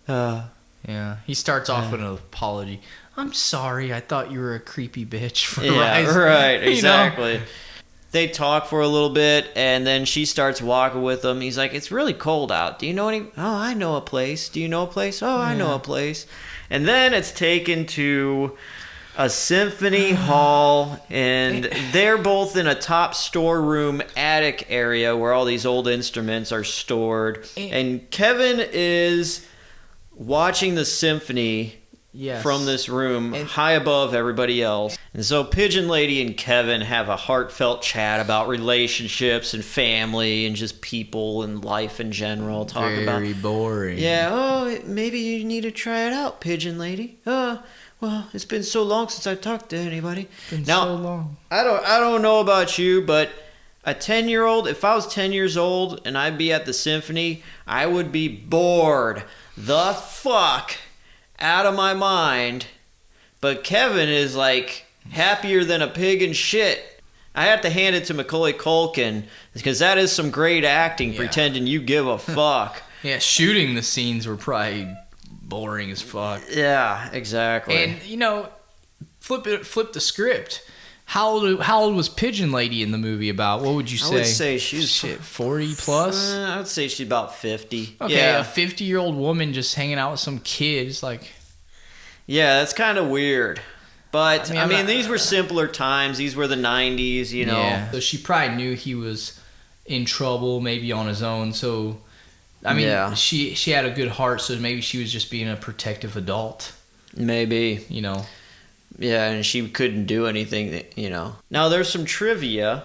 Yeah, he starts off with an apology. I'm sorry, I thought you were a creepy bitch for Yeah, rising. right, You know? exactly. They talk for a little bit, and then she starts walking with him. He's like, it's really cold out. Do you know any? Oh, I know a place. Do you know a place? Oh, I know a place. And then it's taken to a symphony hall, and they're both in a top storeroom attic area where all these old instruments are stored. And Kevin is watching the symphony Yes. from this room high above everybody else. And so Pigeon Lady and Kevin have a heartfelt chat about relationships and family and just people and life in general. Talk Very about boring. yeah, oh, maybe you need to try it out, Pigeon Lady. Well, it's been so long since I talked to anybody. Been Now, so long. I don't know about you, but a 10-year-old, if I was 10 years old and I'd be at the symphony, I would be bored the fuck out of my mind. But Kevin is like happier than a pig in shit. I have to hand it to Macaulay Culkin, because that is some great acting, pretending you give a fuck. Yeah, shooting the scenes were probably boring as fuck. Yeah, exactly. And flip the script. How old was Pigeon Lady in the movie about? What would you say? I would say she's 40 plus. I would say she's about 50. Okay, Yeah. a 50-year-old woman just hanging out with some kids, like. Yeah, that's kind of weird. But, I mean, I'm not- these were simpler times. These were the 90s, you know. Yeah. So she probably knew he was in trouble, maybe on his own. So, I mean, Yeah. she had a good heart, so maybe she was just being a protective adult, Maybe. Yeah, and she couldn't do anything, Now, there's some trivia.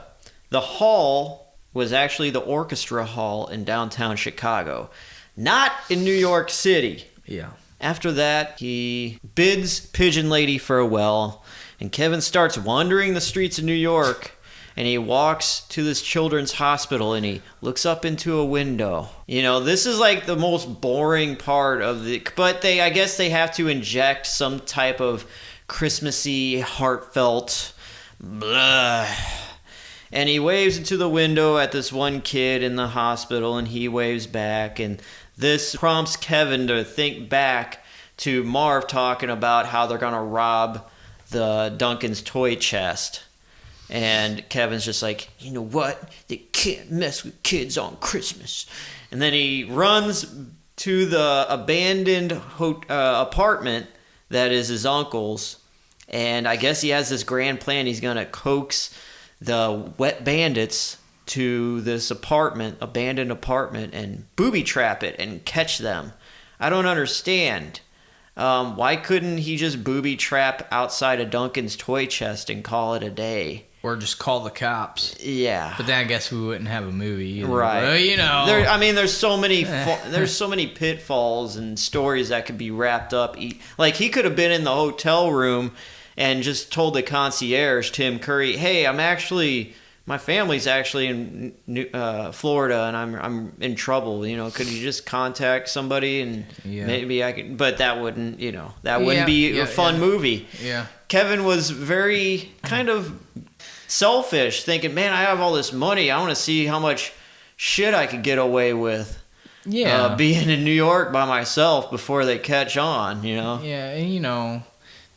The hall was actually the orchestra hall in downtown Chicago, not in New York City. Yeah. After that, he bids Pigeon Lady farewell, and Kevin starts wandering the streets of New York, and he walks to this children's hospital, and he looks up into a window. This is like the most boring part of but I guess they have to inject some type of Christmassy, heartfelt blah. And he waves into the window at this one kid in the hospital, and he waves back, and this prompts Kevin to think back to Marv talking about how they're going to rob the Duncan's toy chest. And Kevin's just like, you know what? They can't mess with kids on Christmas. And then he runs to the abandoned apartment that is his uncle's. And I guess he has this grand plan. He's going to coax the wet bandits to this abandoned apartment, and booby trap it and catch them. I don't understand. Why couldn't he just booby trap outside of Duncan's toy chest and call it a day? or just call the cops. Yeah. But then I guess we wouldn't have a movie either. Right. Well, you know. There's so many there's so many pitfalls and stories that could be wrapped up. Like he could have been in the hotel room and just told the concierge, Tim Curry, "Hey, my family's actually in Florida and I'm in trouble. You know, could you just contact somebody and maybe I could?" But that wouldn't, wouldn't be a fun movie. Yeah. Kevin was very kind of selfish, thinking, "Man, I have all this money. I want to see how much shit I could get away with." Yeah. Being in New York by myself before they catch on, Yeah, and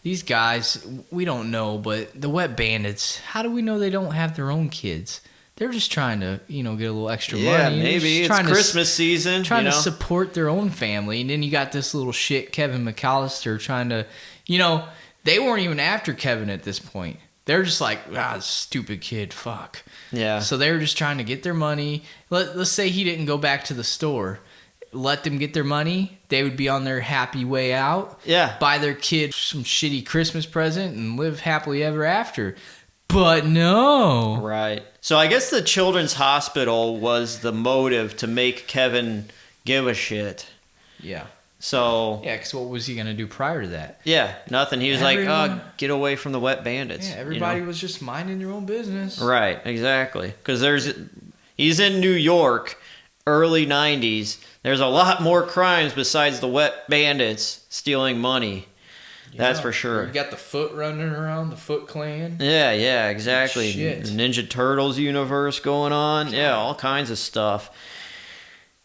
these guys, we don't know, but the Wet Bandits, how do we know they don't have their own kids? They're just trying to, get a little extra money. Yeah, maybe. It's Christmas season. Trying to support their own family. And then you got this little shit, Kevin McAllister, trying to, they weren't even after Kevin at this point. They're just like, stupid kid, fuck. Yeah. So they were just trying to get their money. Let's say he didn't go back to the store. Let them get their money. They would be on their happy way out. Yeah. Buy their kid some shitty Christmas present and live happily ever after. But no. Right. So I guess the Children's Hospital was the motive to make Kevin give a shit. Yeah. So. Yeah, because what was he going to do prior to that? Yeah, nothing. He was get away from the Wet Bandits. Yeah, everybody was just minding their own business. Right, exactly. Because he's in New York, early 90s. There's a lot more crimes besides the Wet Bandits stealing money. That's for sure. You got the Foot running around, the Foot Clan. Yeah, exactly. Shit. The Ninja Turtles universe going on. God. Yeah, all kinds of stuff.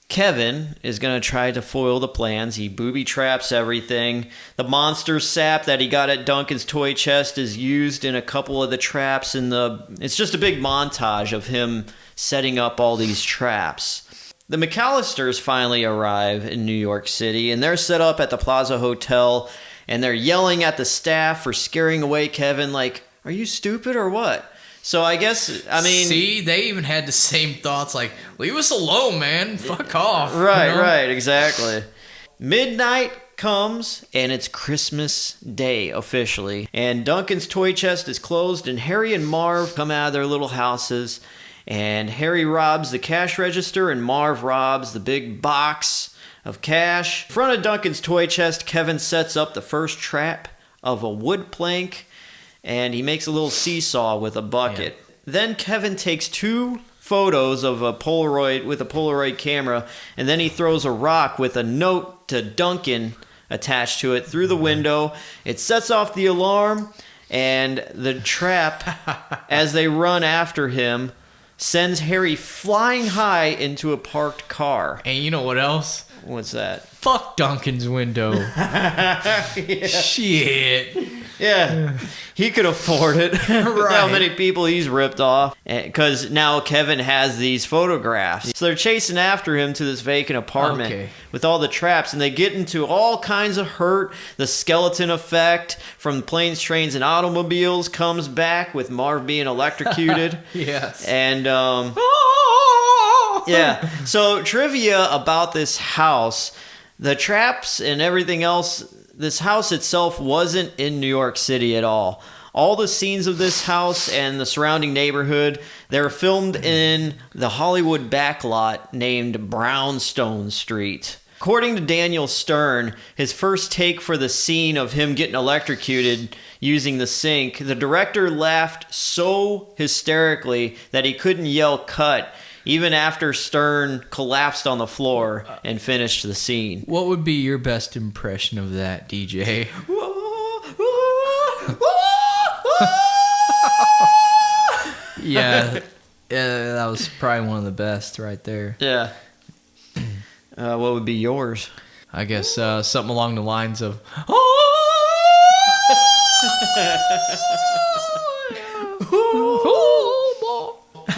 Kevin is going to try to foil the plans. He booby traps everything. The monster sap that he got at Duncan's toy chest is used in a couple of the traps. It's just a big montage of him setting up all these traps. The McAllisters finally arrive in New York City, and they're set up at the Plaza Hotel, and they're yelling at the staff for scaring away Kevin, like, "Are you stupid or what?" So I guess, See, they even had the same thoughts, like, leave us alone, man. Fuck off. Right, exactly. Midnight comes, and it's Christmas Day, officially. And Duncan's toy chest is closed, and Harry and Marv come out of their little houses. And Harry robs the cash register, and Marv robs the big box of cash. In front of Duncan's toy chest, Kevin sets up the first trap of a wood plank, and he makes a little seesaw with a bucket. Yeah. Then Kevin takes 2 photos of a Polaroid camera, and then he throws a rock with a note to Duncan attached to it through the window. It sets off the alarm, and the trap, as they run after him, sends Harry flying high into a parked car. And you know what else? What's that? Fuck Duncan's window. Shit. Yeah, he could afford it. Right. How many people he's ripped off. Because now Kevin has these photographs. So they're chasing after him to this vacant apartment with all the traps. And they get into all kinds of hurt. The skeleton effect from Planes, Trains, and Automobiles comes back with Marv being electrocuted. Yes. And, yeah. So trivia about this house. The traps and everything else, this house itself wasn't in New York City at all. All the scenes of this house and the surrounding neighborhood, they're filmed in the Hollywood backlot named Brownstone Street. According to Daniel Stern, his first take for the scene of him getting electrocuted using the sink, the director laughed so hysterically that he couldn't yell cut, even after Stern collapsed on the floor and finished the scene. What would be your best impression of that, DJ? Yeah, that was probably one of the best right there. Yeah. What would be yours? I guess something along the lines of...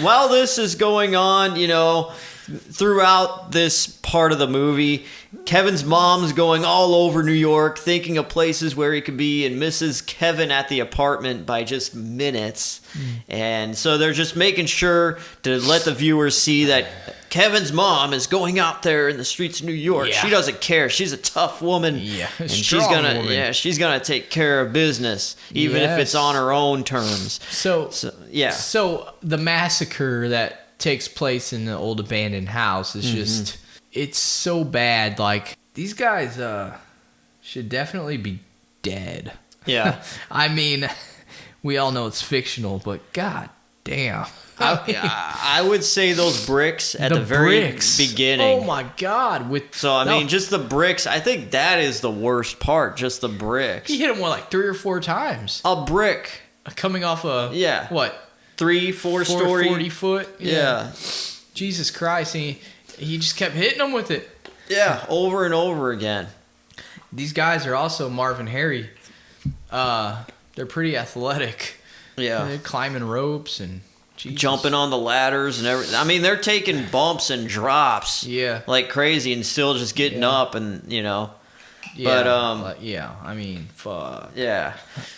While this is going on, throughout this part of the movie, Kevin's mom's going all over New York, thinking of places where he could be, and misses Kevin at the apartment by just minutes. And so they're just making sure to let the viewers see that Kevin's mom is going out there in the streets of New York. Yeah. She doesn't care. She's a tough woman. Yeah, and strong woman. she's gonna take care of business, even if it's on her own terms. So Yeah. So the massacre that takes place in the old abandoned house is just, it's so bad. Like, these guys should definitely be dead. Yeah. I mean, we all know it's fictional, but god damn. I would say those bricks at the very beginning. Oh my god! So I mean, just the bricks. I think that is the worst part. Just the bricks. He hit him like 3 or 4 times. A brick. Coming off a what? 3-4 story. 40 foot. Yeah. Jesus Christ! He just kept hitting them with it. Yeah, over and over again. These guys are also Marv and Harry. They're pretty athletic. Yeah. They're climbing ropes and Jesus. Jumping on the ladders and everything. I mean, they're taking bumps and drops. Yeah. Like crazy and still just getting up and, Yeah, But, yeah, I mean, fuck. yeah.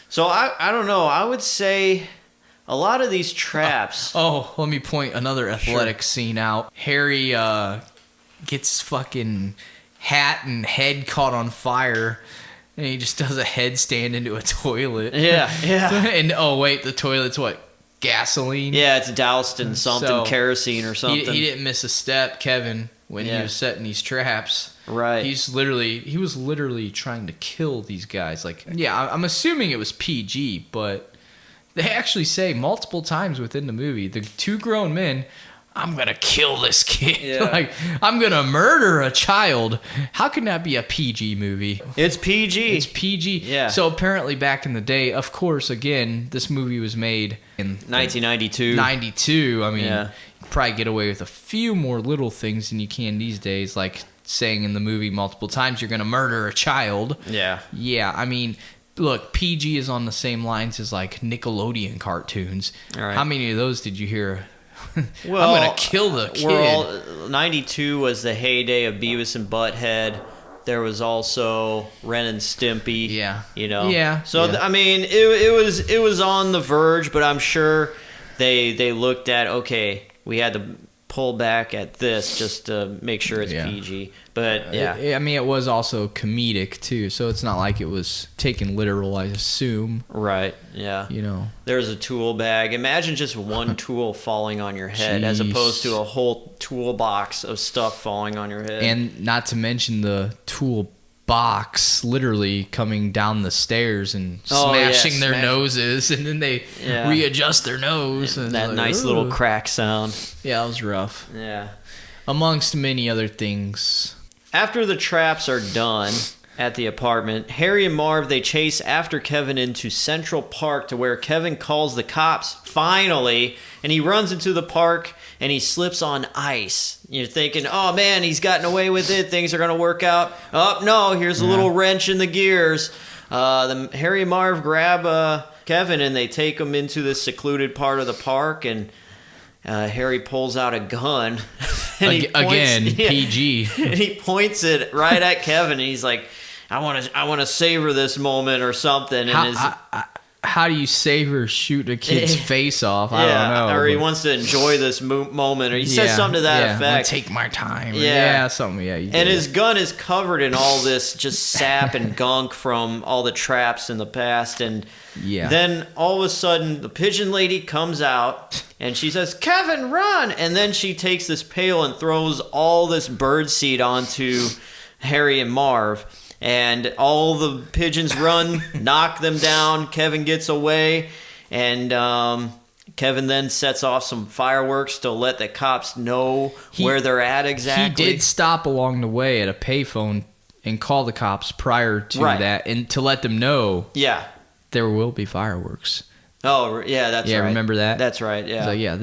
So I don't know. I would say a lot of these traps. Oh, let me point another athletic scene out. Harry gets his fucking hat and head caught on fire, and he just does a headstand into a toilet. Yeah. And oh wait, the toilet's what? Gasoline. Yeah, it's doused in something, So, kerosene or something. He didn't miss a step, Kevin, when he was setting these traps. Right. He was literally trying to kill these guys. Like, yeah, I'm assuming it was PG, but they actually say multiple times within the movie, the 2 grown men, I'm gonna kill this kid. Yeah. Like, I'm gonna murder a child. How can that be a PG movie? It's PG. It's PG. Yeah. So apparently back in the day, of course, again, this movie was made in 1992. 92. I mean, Yeah. you probably get away with a few more little things than you can these days, like saying in the movie multiple times you're gonna murder a child. Yeah. Yeah, I mean, look, PG is on the same lines as like Nickelodeon cartoons. All right. How many of those did you hear? Well, I'm gonna kill the kid. 92 was the heyday of Beavis and Butthead. There was also Ren and Stimpy. Yeah. You know. Yeah, So yeah. I mean, it was on the verge, but I'm sure they looked at, okay, we had to pull back at this just to make sure it's Yeah. PG. But yeah. I mean, it was also comedic too, so it's not like it was taken literal, I assume. Right. Yeah. You know. There's a tool bag. Imagine just one tool falling on your head as Jeez. opposed to a whole toolbox of stuff falling on your head. And not to mention the tool box literally coming down the stairs and Oh, yeah, smashing their smash- noses, and then they Yeah. readjust their nose. And that like, nice "Ooh." little crack sound. Yeah, it was rough. Yeah. Amongst many other things. After the traps are done at the apartment, Harry and Marv, they chase after Kevin into Central Park to where Kevin calls the cops, finally, and he runs into the park and he slips on ice. You're thinking, oh man, he's gotten away with it, things are going to work out. Oh no, here's a little wrench in the gears. Harry and Marv grab Kevin and they take him into this secluded part of the park, and Harry pulls out a gun. And he points, PG. And he points it right at Kevin, and he's like, I want to savor this moment or something. And How do you save or shoot a kid's face off? I don't know. or he but- wants to enjoy this moment, or he says something to that I'm gonna effect. take my time. Yeah. Something. Yeah, you And did. his gun is covered in all this just sap and gunk from all the traps in the past. And Yeah. then all of a sudden, the pigeon lady comes out and she says, Kevin, run! And then she takes this pail and throws all this bird seed onto Harry and Marv. And all the pigeons run, knock them down. Kevin gets away. And Kevin then sets off some fireworks to let the cops know where they're at exactly. He did stop along the way at a payphone and call the cops prior to that, and to let them know Yeah. there will be fireworks. Oh, yeah, that's right. Yeah, remember that? That's right, yeah. So yeah,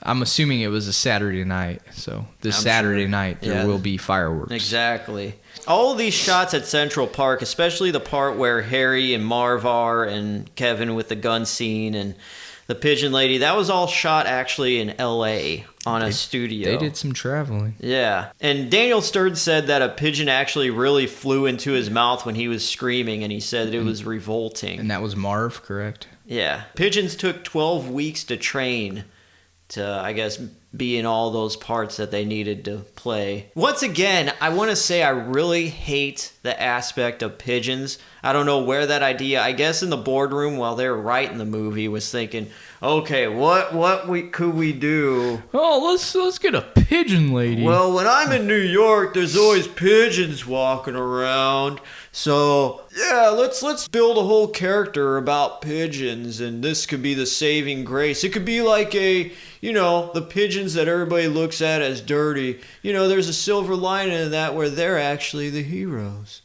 I'm assuming it was a Saturday night. So this I'm Saturday sure. night there Yeah. will be fireworks. Exactly. All these shots at Central Park, especially the part where Harry and Marv are and Kevin with the gun scene and the pigeon lady, that was all shot actually in L.A. on a studio. They did some traveling. Yeah. And Daniel Stern said that a pigeon actually really flew into his mouth when he was screaming, and he said that it was revolting. And that was Marv, correct? Yeah. Pigeons took 12 weeks to train to, I guess, be in all those parts that they needed to play. Once again, I want to say I really hate the aspect of pigeons. I don't know where that idea, I guess in the boardroom while they were writing the movie, was thinking, okay, could we do? Oh, let's get a pigeon lady. Well, when I'm in New York, there's always pigeons walking around. So, yeah, let's build a whole character about pigeons, and this could be the saving grace. It could be like the pigeons that everybody looks at as dirty. There's a silver lining in that where they're actually the heroes.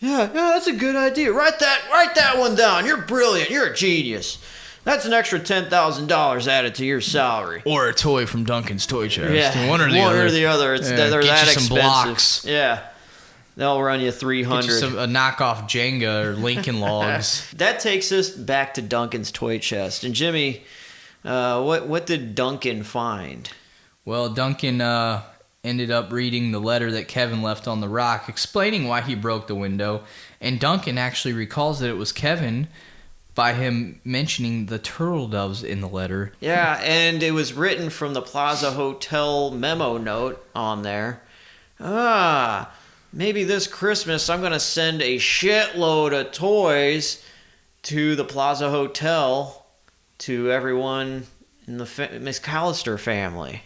Yeah, that's a good idea. Write that one down. You're brilliant. You're a genius. That's an extra $10,000 added to your salary. Or a toy from Duncan's Toy Chest. Yeah, One or the other. It's Yeah, they're get that you some expensive. blocks. Yeah, they'll run you Get $300. you a knockoff Jenga or Lincoln Logs. That takes us back to Duncan's Toy Chest. And Jimmy, what did Duncan find? Well, Duncan ended up reading the letter that Kevin left on the rock, explaining why he broke the window. And Duncan actually recalls that it was Kevin by him mentioning the turtle doves in the letter. Yeah, and it was written from the Plaza Hotel memo note on there. Maybe this Christmas I'm going to send a shitload of toys to the Plaza Hotel to everyone in the McAllister family.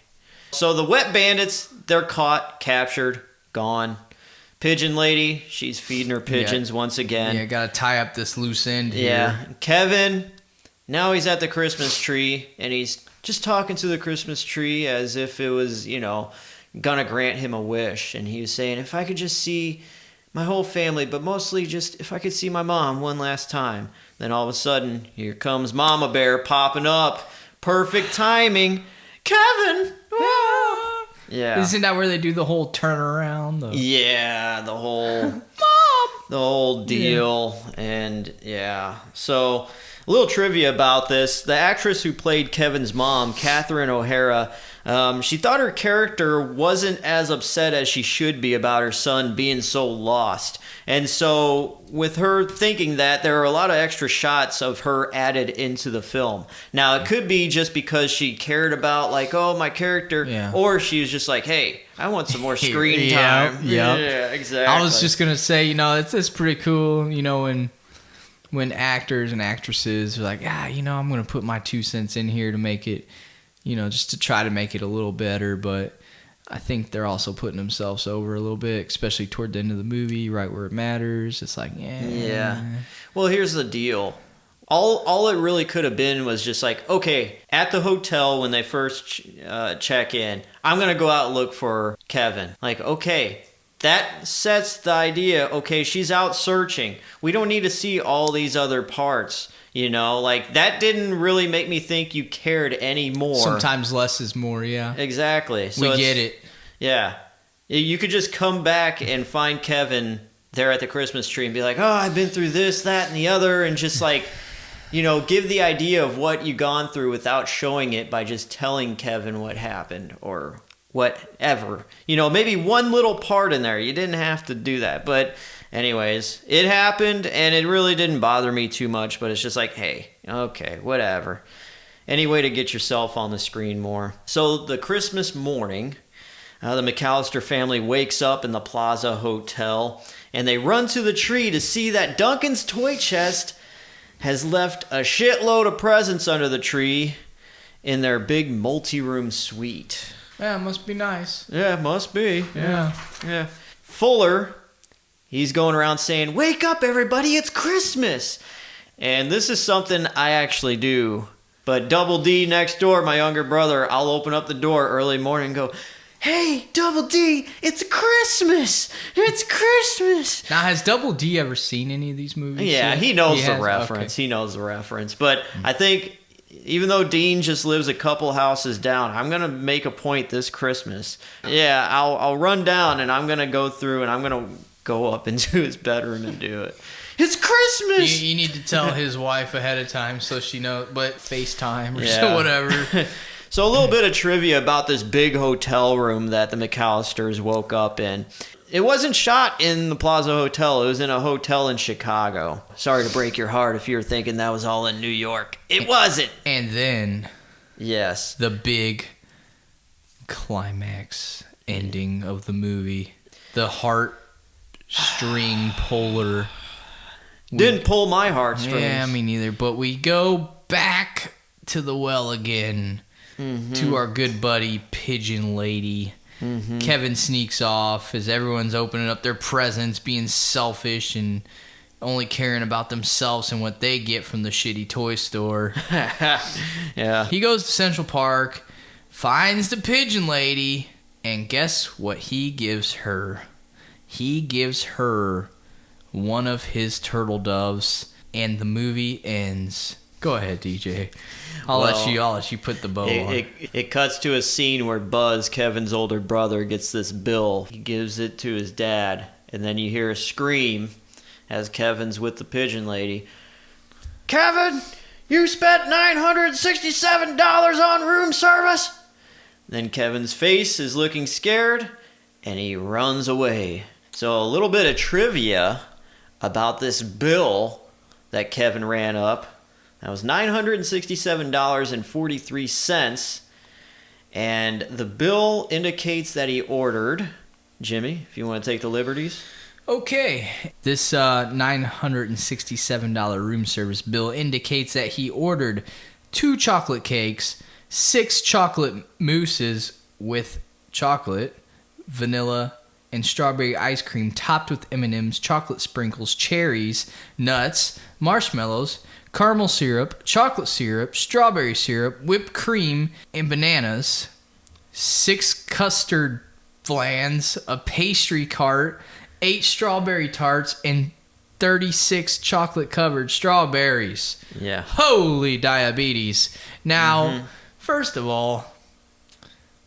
So the wet bandits, they're caught, captured, gone. Pigeon lady, she's feeding her pigeons once again. Yeah, gotta tie up this loose end here. Yeah. Kevin, now he's at the Christmas tree, and he's just talking to the Christmas tree as if it was, gonna grant him a wish. And he was saying, if I could just see my whole family, but mostly just if I could see my mom one last time. Then all of a sudden, here comes Mama Bear popping up. Perfect timing. Kevin! Ah! Yeah. Isn't that where they do the whole turnaround? Yeah, the whole deal. Yeah. And yeah. So, a little trivia about this. The actress who played Kevin's mom, Catherine O'Hara, she thought her character wasn't as upset as she should be about her son being so lost. And so, with her thinking that, there are a lot of extra shots of her added into the film. Now, it could be just because she cared about, my character, or she was just like, hey, I want some more screen time. Yeah, exactly. I was just going to say, it's pretty cool, when actors and actresses are like, I'm going to put my 2 cents in here to make it, just to try to make it a little better, but I think they're also putting themselves over a little bit, especially toward the end of the movie, right where it matters. It's like, yeah. Well, here's the deal. All it really could have been was just like, okay, at the hotel when they first check in, I'm going to go out and look for Kevin. Like, okay, that sets the idea, okay, she's out searching. We don't need to see all these other parts. That didn't really make me think you cared anymore. Sometimes less is more, yeah. Exactly. So we get it. Yeah. You could just come back and find Kevin there at the Christmas tree and be like, oh, I've been through this, that, and the other, and just give the idea of what you've gone through without showing it by just telling Kevin what happened or whatever. Maybe one little part in there. You didn't have to do that, but... Anyways, it happened, and it really didn't bother me too much, but it's just like, hey, okay, whatever. Any way to get yourself on the screen more. So the Christmas morning, the McAllister family wakes up in the Plaza Hotel, and they run to the tree to see that Duncan's Toy Chest has left a shitload of presents under the tree in their big multi-room suite. Yeah, it must be nice. Yeah, it must be. Yeah. Fuller... He's going around saying, wake up, everybody, it's Christmas. And this is something I actually do. But Double D next door, my younger brother, I'll open up the door early morning and go, hey, Double D, it's Christmas. It's Christmas. Now, has Double D ever seen any of these movies? Yeah, he knows the reference. Okay. He knows the reference. But I think even though Dean just lives a couple houses down, I'm going to make a point this Christmas. Yeah, I'll run down and I'm going to go through and I'm going to go up into his bedroom and do it. It's Christmas! You need to tell his wife ahead of time so she knows, but FaceTime or so whatever. So a little bit of trivia about this big hotel room that the McAllisters woke up in. It wasn't shot in the Plaza Hotel. It was in a hotel in Chicago. Sorry to break your heart if you were thinking that was all in New York. It wasn't! And then... Yes. The big climax ending of the movie. The heartstring puller. Didn't pull my heartstrings. Yeah, me neither. But we go back to the well again to our good buddy Pigeon Lady. Kevin sneaks off as everyone's opening up their presents, being selfish and only caring about themselves and what they get from the shitty toy store. Yeah. He goes to Central Park, finds the Pigeon Lady, and guess what he gives her? He gives her one of his turtle doves, and the movie ends. Go ahead, DJ. I'll let you put the bow on. It cuts to a scene where Buzz, Kevin's older brother, gets this bill. He gives it to his dad, and then you hear a scream as Kevin's with the Pigeon Lady. Kevin, you spent $967 on room service? Then Kevin's face is looking scared, and he runs away. So a little bit of trivia about this bill that Kevin ran up. That was $967.43, and the bill indicates that he ordered, Jimmy, if you want to take the liberties. Okay. This $967 room service bill indicates that he ordered 2 chocolate cakes, 6 chocolate mousses with chocolate, vanilla, and strawberry ice cream topped with M&M's, chocolate sprinkles, cherries, nuts, marshmallows, caramel syrup, chocolate syrup, strawberry syrup, whipped cream, and bananas, 6 custard flans, a pastry cart, 8 strawberry tarts, and 36 chocolate-covered strawberries. Yeah. Holy diabetes. Now, first of all,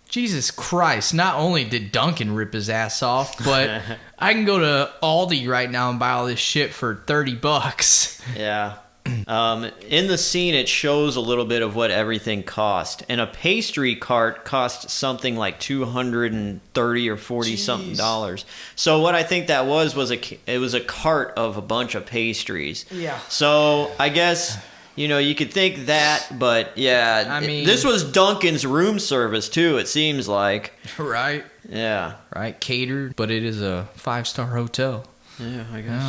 Jesus Christ, not only did Duncan rip his ass off, but I can go to Aldi right now and buy all this shit for $30. Yeah. In the scene, it shows a little bit of what everything cost, and a pastry cart cost something like $230 or $40 something dollars. So what I think that was it was a cart of a bunch of pastries. Yeah. So I guess you could think that, but yeah, I mean, this was Duncan's room service too. It seems like. Right. Yeah. Right. Catered, but it is a 5-star hotel. Yeah, I guess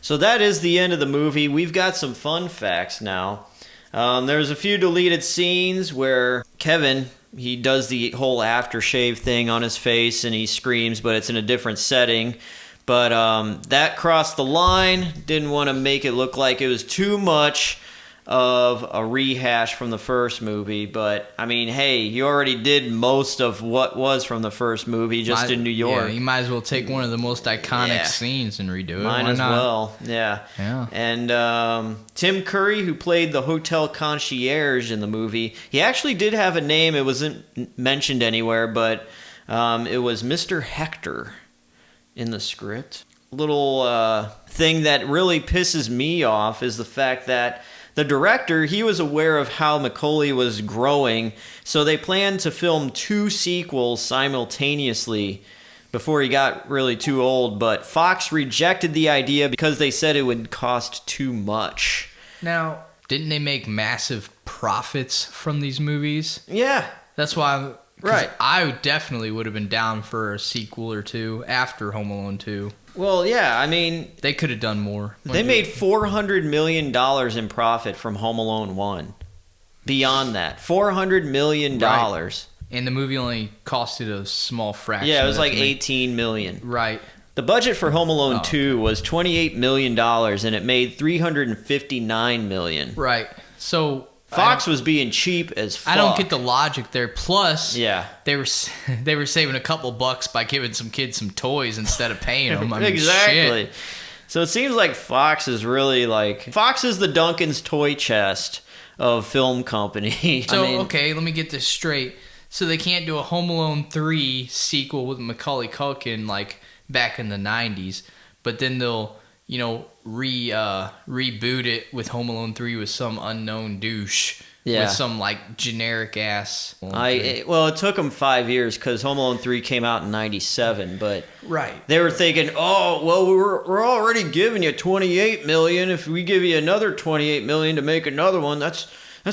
so that is the end of the movie. We've got some fun facts now. There's a few deleted scenes where Kevin, he does the whole aftershave thing on his face and he screams, but it's in a different setting. But that crossed the line. Didn't want to make it look like it was too much of a rehash from the first movie. But, I mean, hey, you already did most of what was from the first movie just in New York. Yeah, you might as well take one of the most iconic scenes and redo it. Might Why as not? well, yeah. And Tim Curry, who played the hotel concierge in the movie, he actually did have a name. It wasn't mentioned anywhere, but it was Mr. Hector in the script. Little thing that really pisses me off is the fact that the director, he was aware of how Macaulay was growing, so they planned to film 2 sequels simultaneously before he got really too old, but Fox rejected the idea because they said it would cost too much. Now, didn't they make massive profits from these movies? Yeah. That's why... Right. I definitely would have been down for a sequel or 2 after Home Alone 2. Well, yeah, I mean... They could have done more. They made $400 million in profit from Home Alone 1. Beyond that. $400 million. Right. And the movie only costed a small fraction. Yeah, it was like $18 million. Right. The budget for Home Alone 2 was $28 million, and it made $359 million. Right. So... Fox was being cheap as fuck. I don't get the logic there. Plus, yeah, they were saving a couple bucks by giving some kids some toys instead of paying them. I mean, exactly. Shit. So it seems like Fox is really Fox is the Duncan's toy chest of film company. So okay, let me get this straight. So they can't do a Home Alone 3 sequel with Macaulay Culkin like back in the 90s, but then they'll reboot it with Home Alone 3 with some unknown douche. Yeah. With some like generic ass. It took them 5 years because Home Alone 3 came out in '97, but right. They were thinking, oh well, we're already giving you $28 million. If we give you another $28 million to make another one, that's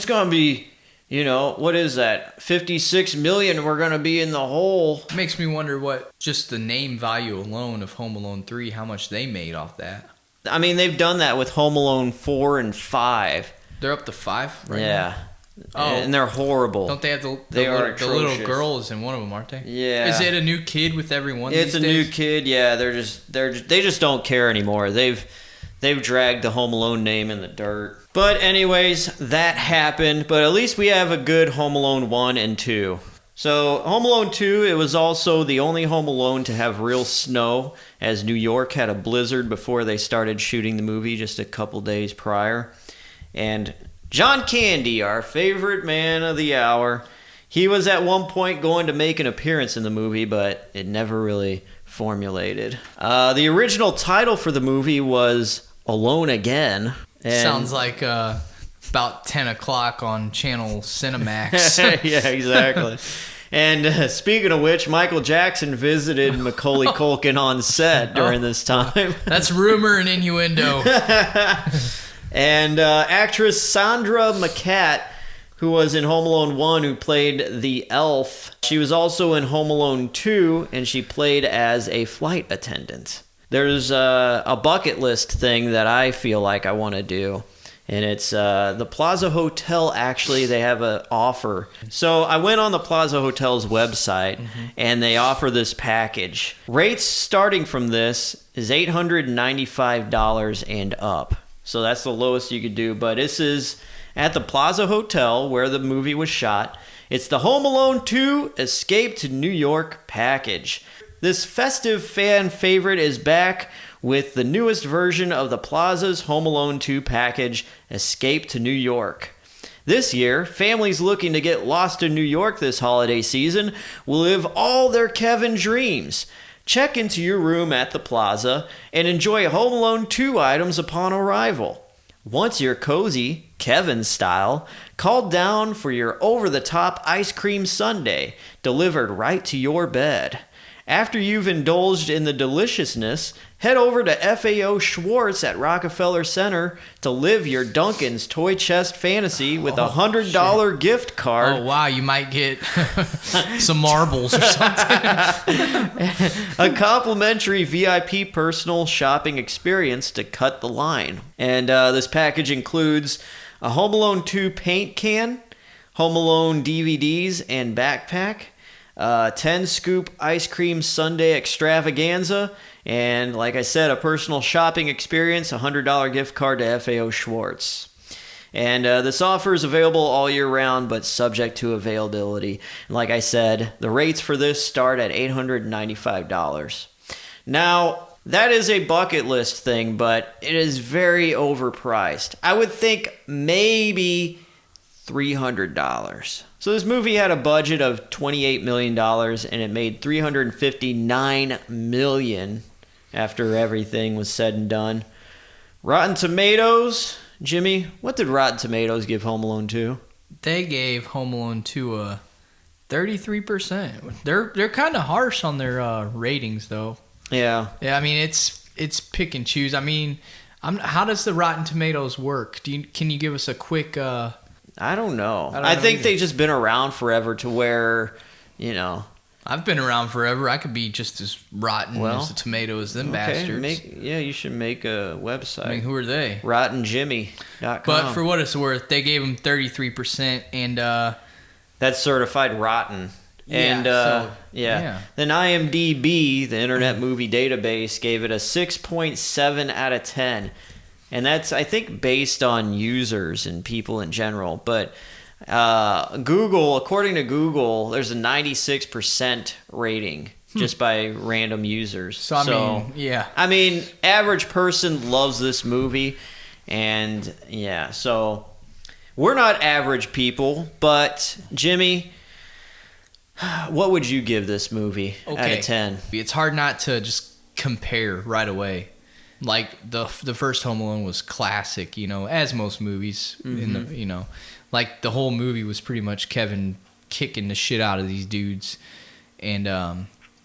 gonna be you know, what is that? 56 million, we're going to be in the hole. It makes me wonder what just the name value alone of Home Alone 3, how much they made off that. I mean, they've done that with Home Alone 4 and 5. They're up to 5 right Yeah. now? Oh. And they're horrible. Don't they have They are the little atrocious. girls in one of them, aren't they? Yeah. Is it a new kid with every one It's these a days? new kid. Yeah, they just don't care anymore. They've dragged the Home Alone name in the dirt. But anyways, that happened. But at least we have a good Home Alone 1 and 2. So Home Alone 2, it was also the only Home Alone to have real snow, as New York had a blizzard before they started shooting the movie just a couple days prior. And John Candy, our favorite man of the hour, he was at one point going to make an appearance in the movie, but it never really formulated. The original title for the movie was Alone Again. And Sounds like about 10 o'clock on channel Cinemax. yeah, exactly. And speaking of which, Michael Jackson visited Macaulay Culkin on set during this time. That's rumor and innuendo. And actress Sandra McCat, who was in Home Alone 1, who played the elf, she was also in Home Alone 2, and she played as a flight attendant. There's a bucket list thing that I feel like I want to do. And it's the Plaza Hotel, actually, they have an offer. So I went on the Plaza Hotel's website, and they offer this package. Rates starting from this is $895 and up. So that's the lowest you could do. But this is at the Plaza Hotel, where the movie was shot. It's the Home Alone 2 Escape to New York package. This festive fan favorite is back with the newest version of the Plaza's Home Alone 2 package, Escape to New York. This year, families looking to get lost in New York this holiday season will live all their Kevin dreams. Check into your room at the Plaza and enjoy Home Alone 2 items upon arrival. Once you're cozy, Kevin style, call down for your over-the-top ice cream sundae delivered right to your bed. After you've indulged in the deliciousness, head over to FAO Schwartz at Rockefeller Center to live your Duncan's toy chest fantasy with a $100 gift card. Oh, wow, you might get some marbles or something. A complimentary VIP personal shopping experience to cut the line. And this package includes a Home Alone 2 paint can, Home Alone DVDs and backpack, 10-scoop ice cream sundae extravaganza, and like I said, a personal shopping experience, a $100 gift card to FAO Schwartz. And this offer is available all year round, but subject to availability. And like I said, the rates for this start at $895. Now, that is a bucket list thing, but it is very overpriced. I would think maybe $300. So this movie had a budget of $28 million, and it made $359 million after everything was said and done. Rotten Tomatoes, Jimmy, what did Rotten Tomatoes give Home Alone 2? They gave Home Alone 2 a 33%. They're kind of harsh on their ratings, though. Yeah. Yeah, I mean it's pick and choose. I mean, how does the Rotten Tomatoes work? Can you give us a quick? I don't know. don't I know think either. they've just been around forever to where, you know. I've been around forever. I could be just as rotten Well, as the tomatoes, them Okay, bastards. you should make a website. I mean, who are they? RottenJimmy.com. But for what it's worth, they gave them 33%, and That's certified rotten. And yeah. Then IMDb, the Internet Movie Database, gave it a 6.7 out of 10. And that's, I think, based on users and people in general. But Google, according to Google, there's a 96% rating just by random users. so I mean, yeah. I mean, average person loves this movie. And, yeah, so we're not average people. But, Jimmy, what would you give this movie out of 10? It's hard not to just compare right away. Like the first Home Alone was classic, you know, as most movies in the, you know, like the whole movie was pretty much Kevin kicking the shit out of these dudes, and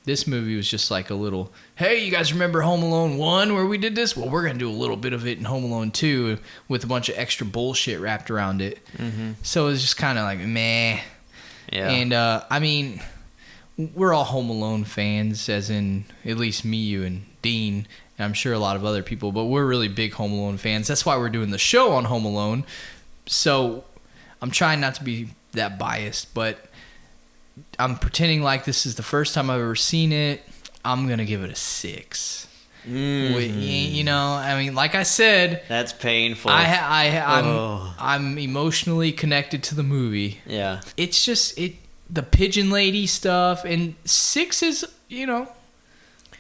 This movie was just like a little, hey, you guys remember Home Alone 1 where we did this? Well, we're going to do a little bit of it in Home Alone 2 with a bunch of extra bullshit wrapped around it. Mm-hmm. So it was just kind of like, meh. Yeah. And, I mean, we're all Home Alone fans, as in at least me, you, and Dean, and I'm sure a lot of other people, but we're really big Home Alone fans. That's why we're doing the show on Home Alone. So I'm trying not to be that biased, but I'm pretending like this is the first time I've ever seen it. I'm going to give it a 6. You know, I mean, like I said, That's painful. I'm emotionally connected to the movie. Yeah. It's just the pigeon lady stuff, and 6 is, you know,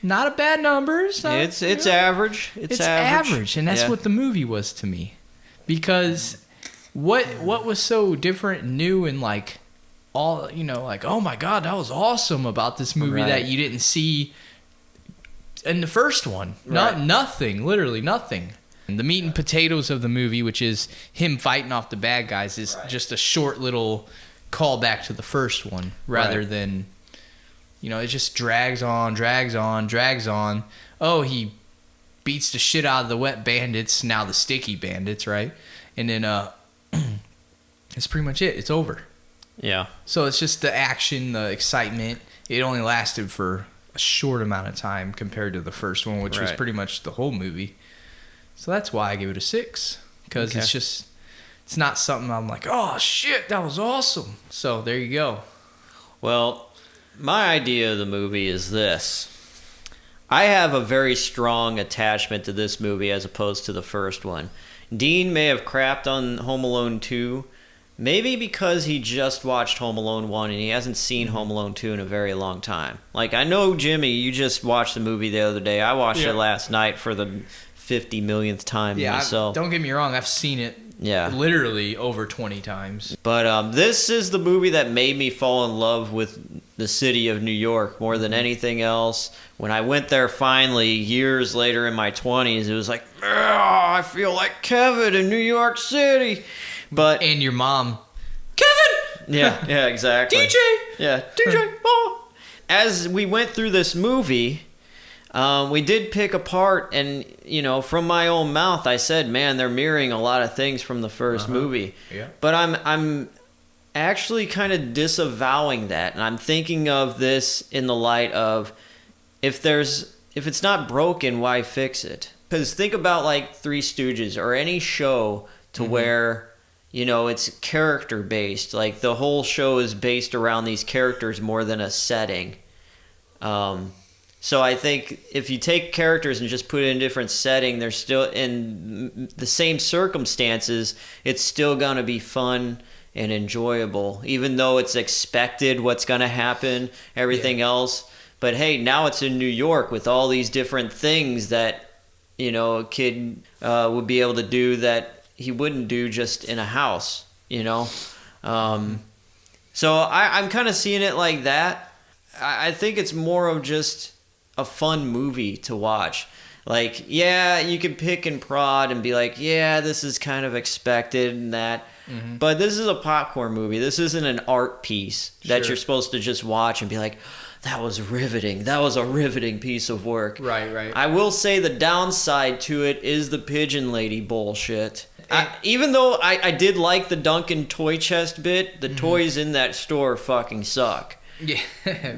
not a bad number. It's average. It's average, and that's what the movie was to me. Because what was so different and new and like all, you know, like, oh my God, that was awesome about this movie that you didn't see in the first one. Right. Nothing, literally nothing. And the meat and potatoes of the movie, which is him fighting off the bad guys, is just a short little callback to the first one rather than, you know, it just drags on. Oh, he beats the shit out of the wet bandits, now the sticky bandits, right? And then that's pretty much it. It's over. Yeah. So it's just the action, the excitement. It only lasted for a short amount of time compared to the first one, which was pretty much the whole movie. So that's why I give it a 6. Because it's not something I'm like, oh shit, that was awesome. So there you go. Well, my idea of the movie is this. I have a very strong attachment to this movie as opposed to the first one. Dean may have crapped on Home Alone 2, maybe because he just watched Home Alone 1 and he hasn't seen Home Alone 2 in a very long time. Like, I know, Jimmy, you just watched the movie the other day. I watched it last night for the 50 millionth time myself. Don't get me wrong, I've seen it literally over 20 times. But this is the movie that made me fall in love with the city of New York more than anything else. When I went there finally, years later in my 20s, it was like, I feel like Kevin in New York City. And your mom, Kevin! Yeah, exactly. DJ! Yeah, DJ! Oh. As we went through this movie, we did pick apart, and, you know, from my own mouth, I said, man, they're mirroring a lot of things from the first movie. Yeah. But I'm actually kind of disavowing that, and I'm thinking of this in the light of, if it's not broken, why fix it? Because think about like Three Stooges or any show to where, you know, it's character based. Like the whole show is based around these characters more than a setting. So I think if you take characters and just put it in a different setting, they're still in the same circumstances. It's still gonna be fun and enjoyable, even though it's expected what's gonna happen, everything else. But hey, now it's in New York with all these different things that, you know, a kid would be able to do that he wouldn't do just in a house, you know? So I'm kind of seeing it like that. I think it's more of just a fun movie to watch. Like, yeah, you can pick and prod and be like, yeah, this is kind of expected and that. But this is a popcorn movie. This isn't an art piece that you're supposed to just watch and be like, that was riveting. That was a riveting piece of work. Right. I will say the downside to it is the pigeon lady bullshit. Even though I did like the Duncan toy chest bit, the toys in that store fucking suck. Yeah.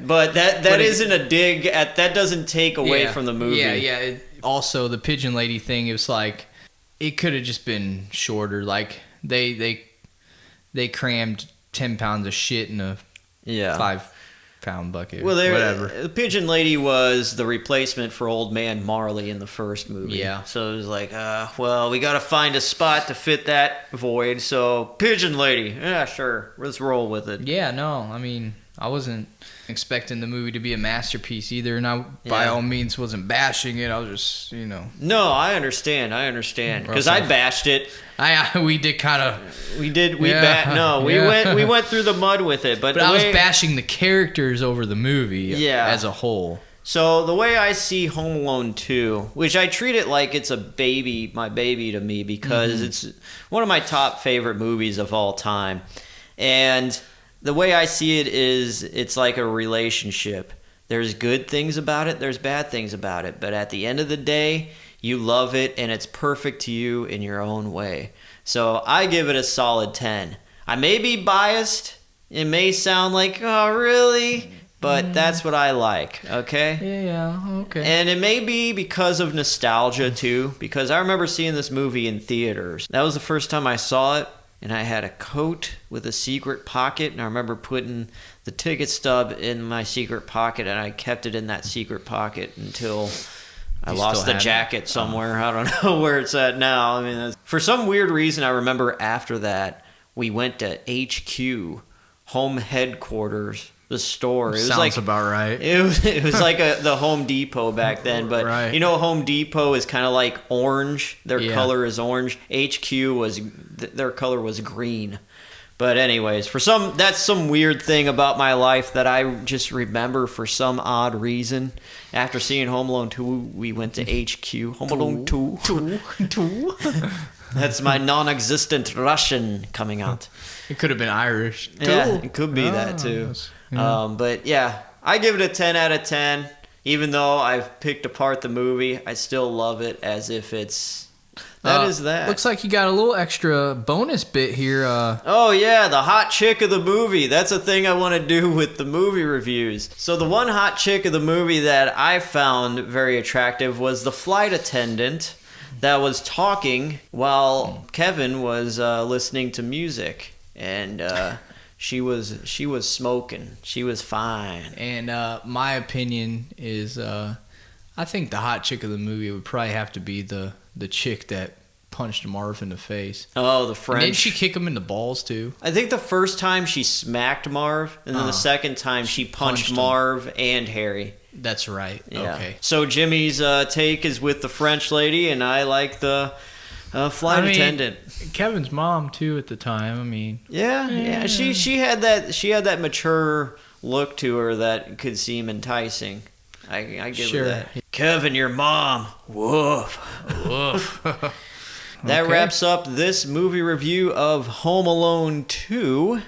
But that isn't a dig at, that doesn't take away from the movie. Yeah. Also, the pigeon lady thing, it was like, it could have just been shorter. Like, they crammed 10 pounds of shit in a 5-pound bucket. Well, whatever. The pigeon lady was the replacement for old man Marley in the first movie. Yeah. So it was like, well, we got to find a spot to fit that void. So pigeon lady, yeah, sure, let's roll with it. Yeah, no, I mean, I wasn't expecting the movie to be a masterpiece either, and I by all means wasn't bashing it. I was just, you know. No, I understand, because I bashed it. We did kind of. We went through the mud with it, but I was bashing the characters over the movie as a whole. So the way I see Home Alone 2, which I treat it like it's my baby to me, because it's one of my top favorite movies of all time, and the way I see it is, it's like a relationship. There's good things about it, there's bad things about it, but at the end of the day, you love it and it's perfect to you in your own way. So I give it a solid 10. I may be biased. It may sound like, oh, really? But that's what I like, okay? Yeah, okay. And it may be because of nostalgia, too, because I remember seeing this movie in theaters. That was the first time I saw it, and I had a coat with a secret pocket, and I remember putting the ticket stub in my secret pocket, and I kept it in that secret pocket until I lost the jacket somewhere. I don't know where it's at now. I mean, for some weird reason, I remember after that, we went to HQ, home headquarters, the store. It was Sounds like about right. It was like the Home Depot back then, but Right. you know, Home Depot is kind of like orange. Their Yeah. color is orange. HQ was their color was green. But anyways, that's some weird thing about my life that I just remember for some odd reason. After seeing Home Alone 2, we went to HQ. Home Alone 2. Two. That's my non-existent Russian coming out. It could have been Irish. Yeah, Two. it could be that too. yeah. But yeah, I give it a 10 out of 10. Even though I've picked apart the movie, I still love it as if it's... That is that. Looks like you got a little extra bonus bit here. Oh yeah, the hot chick of the movie. That's a thing I want to do with the movie reviews. So the one hot chick of the movie that I found very attractive was the flight attendant that was talking while Kevin was listening to music, and she was smoking. She was fine. And my opinion is, I think the hot chick of the movie would probably have to be the chick that punched Marv in the face. Oh, the And French. didn't she kick him in the balls too? I think the first time she smacked Marv, and then the second time she punched punched him. Marv and Harry. That's right. Yeah. Okay. So Jimmy's take is with the French lady, and I like the flight attendant. Kevin's mom too at the time. I mean, Yeah. She had that mature look to her that could seem enticing. I give Sure. her that. Kevin, your mom. Woof. woof. That Okay. wraps up this movie review of Home Alone 2.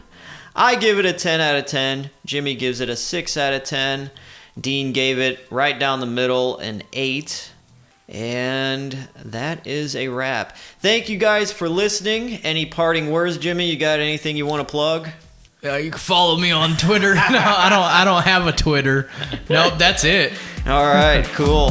I give it a 10 out of 10. Jimmy gives it a 6 out of 10. Dean gave it right down the middle an 8. And that is a wrap. Thank you guys for listening. Any parting words, Jimmy? You got anything you want to plug? You can follow me on Twitter. No, I don't have a Twitter. Nope, that's it. All right, cool.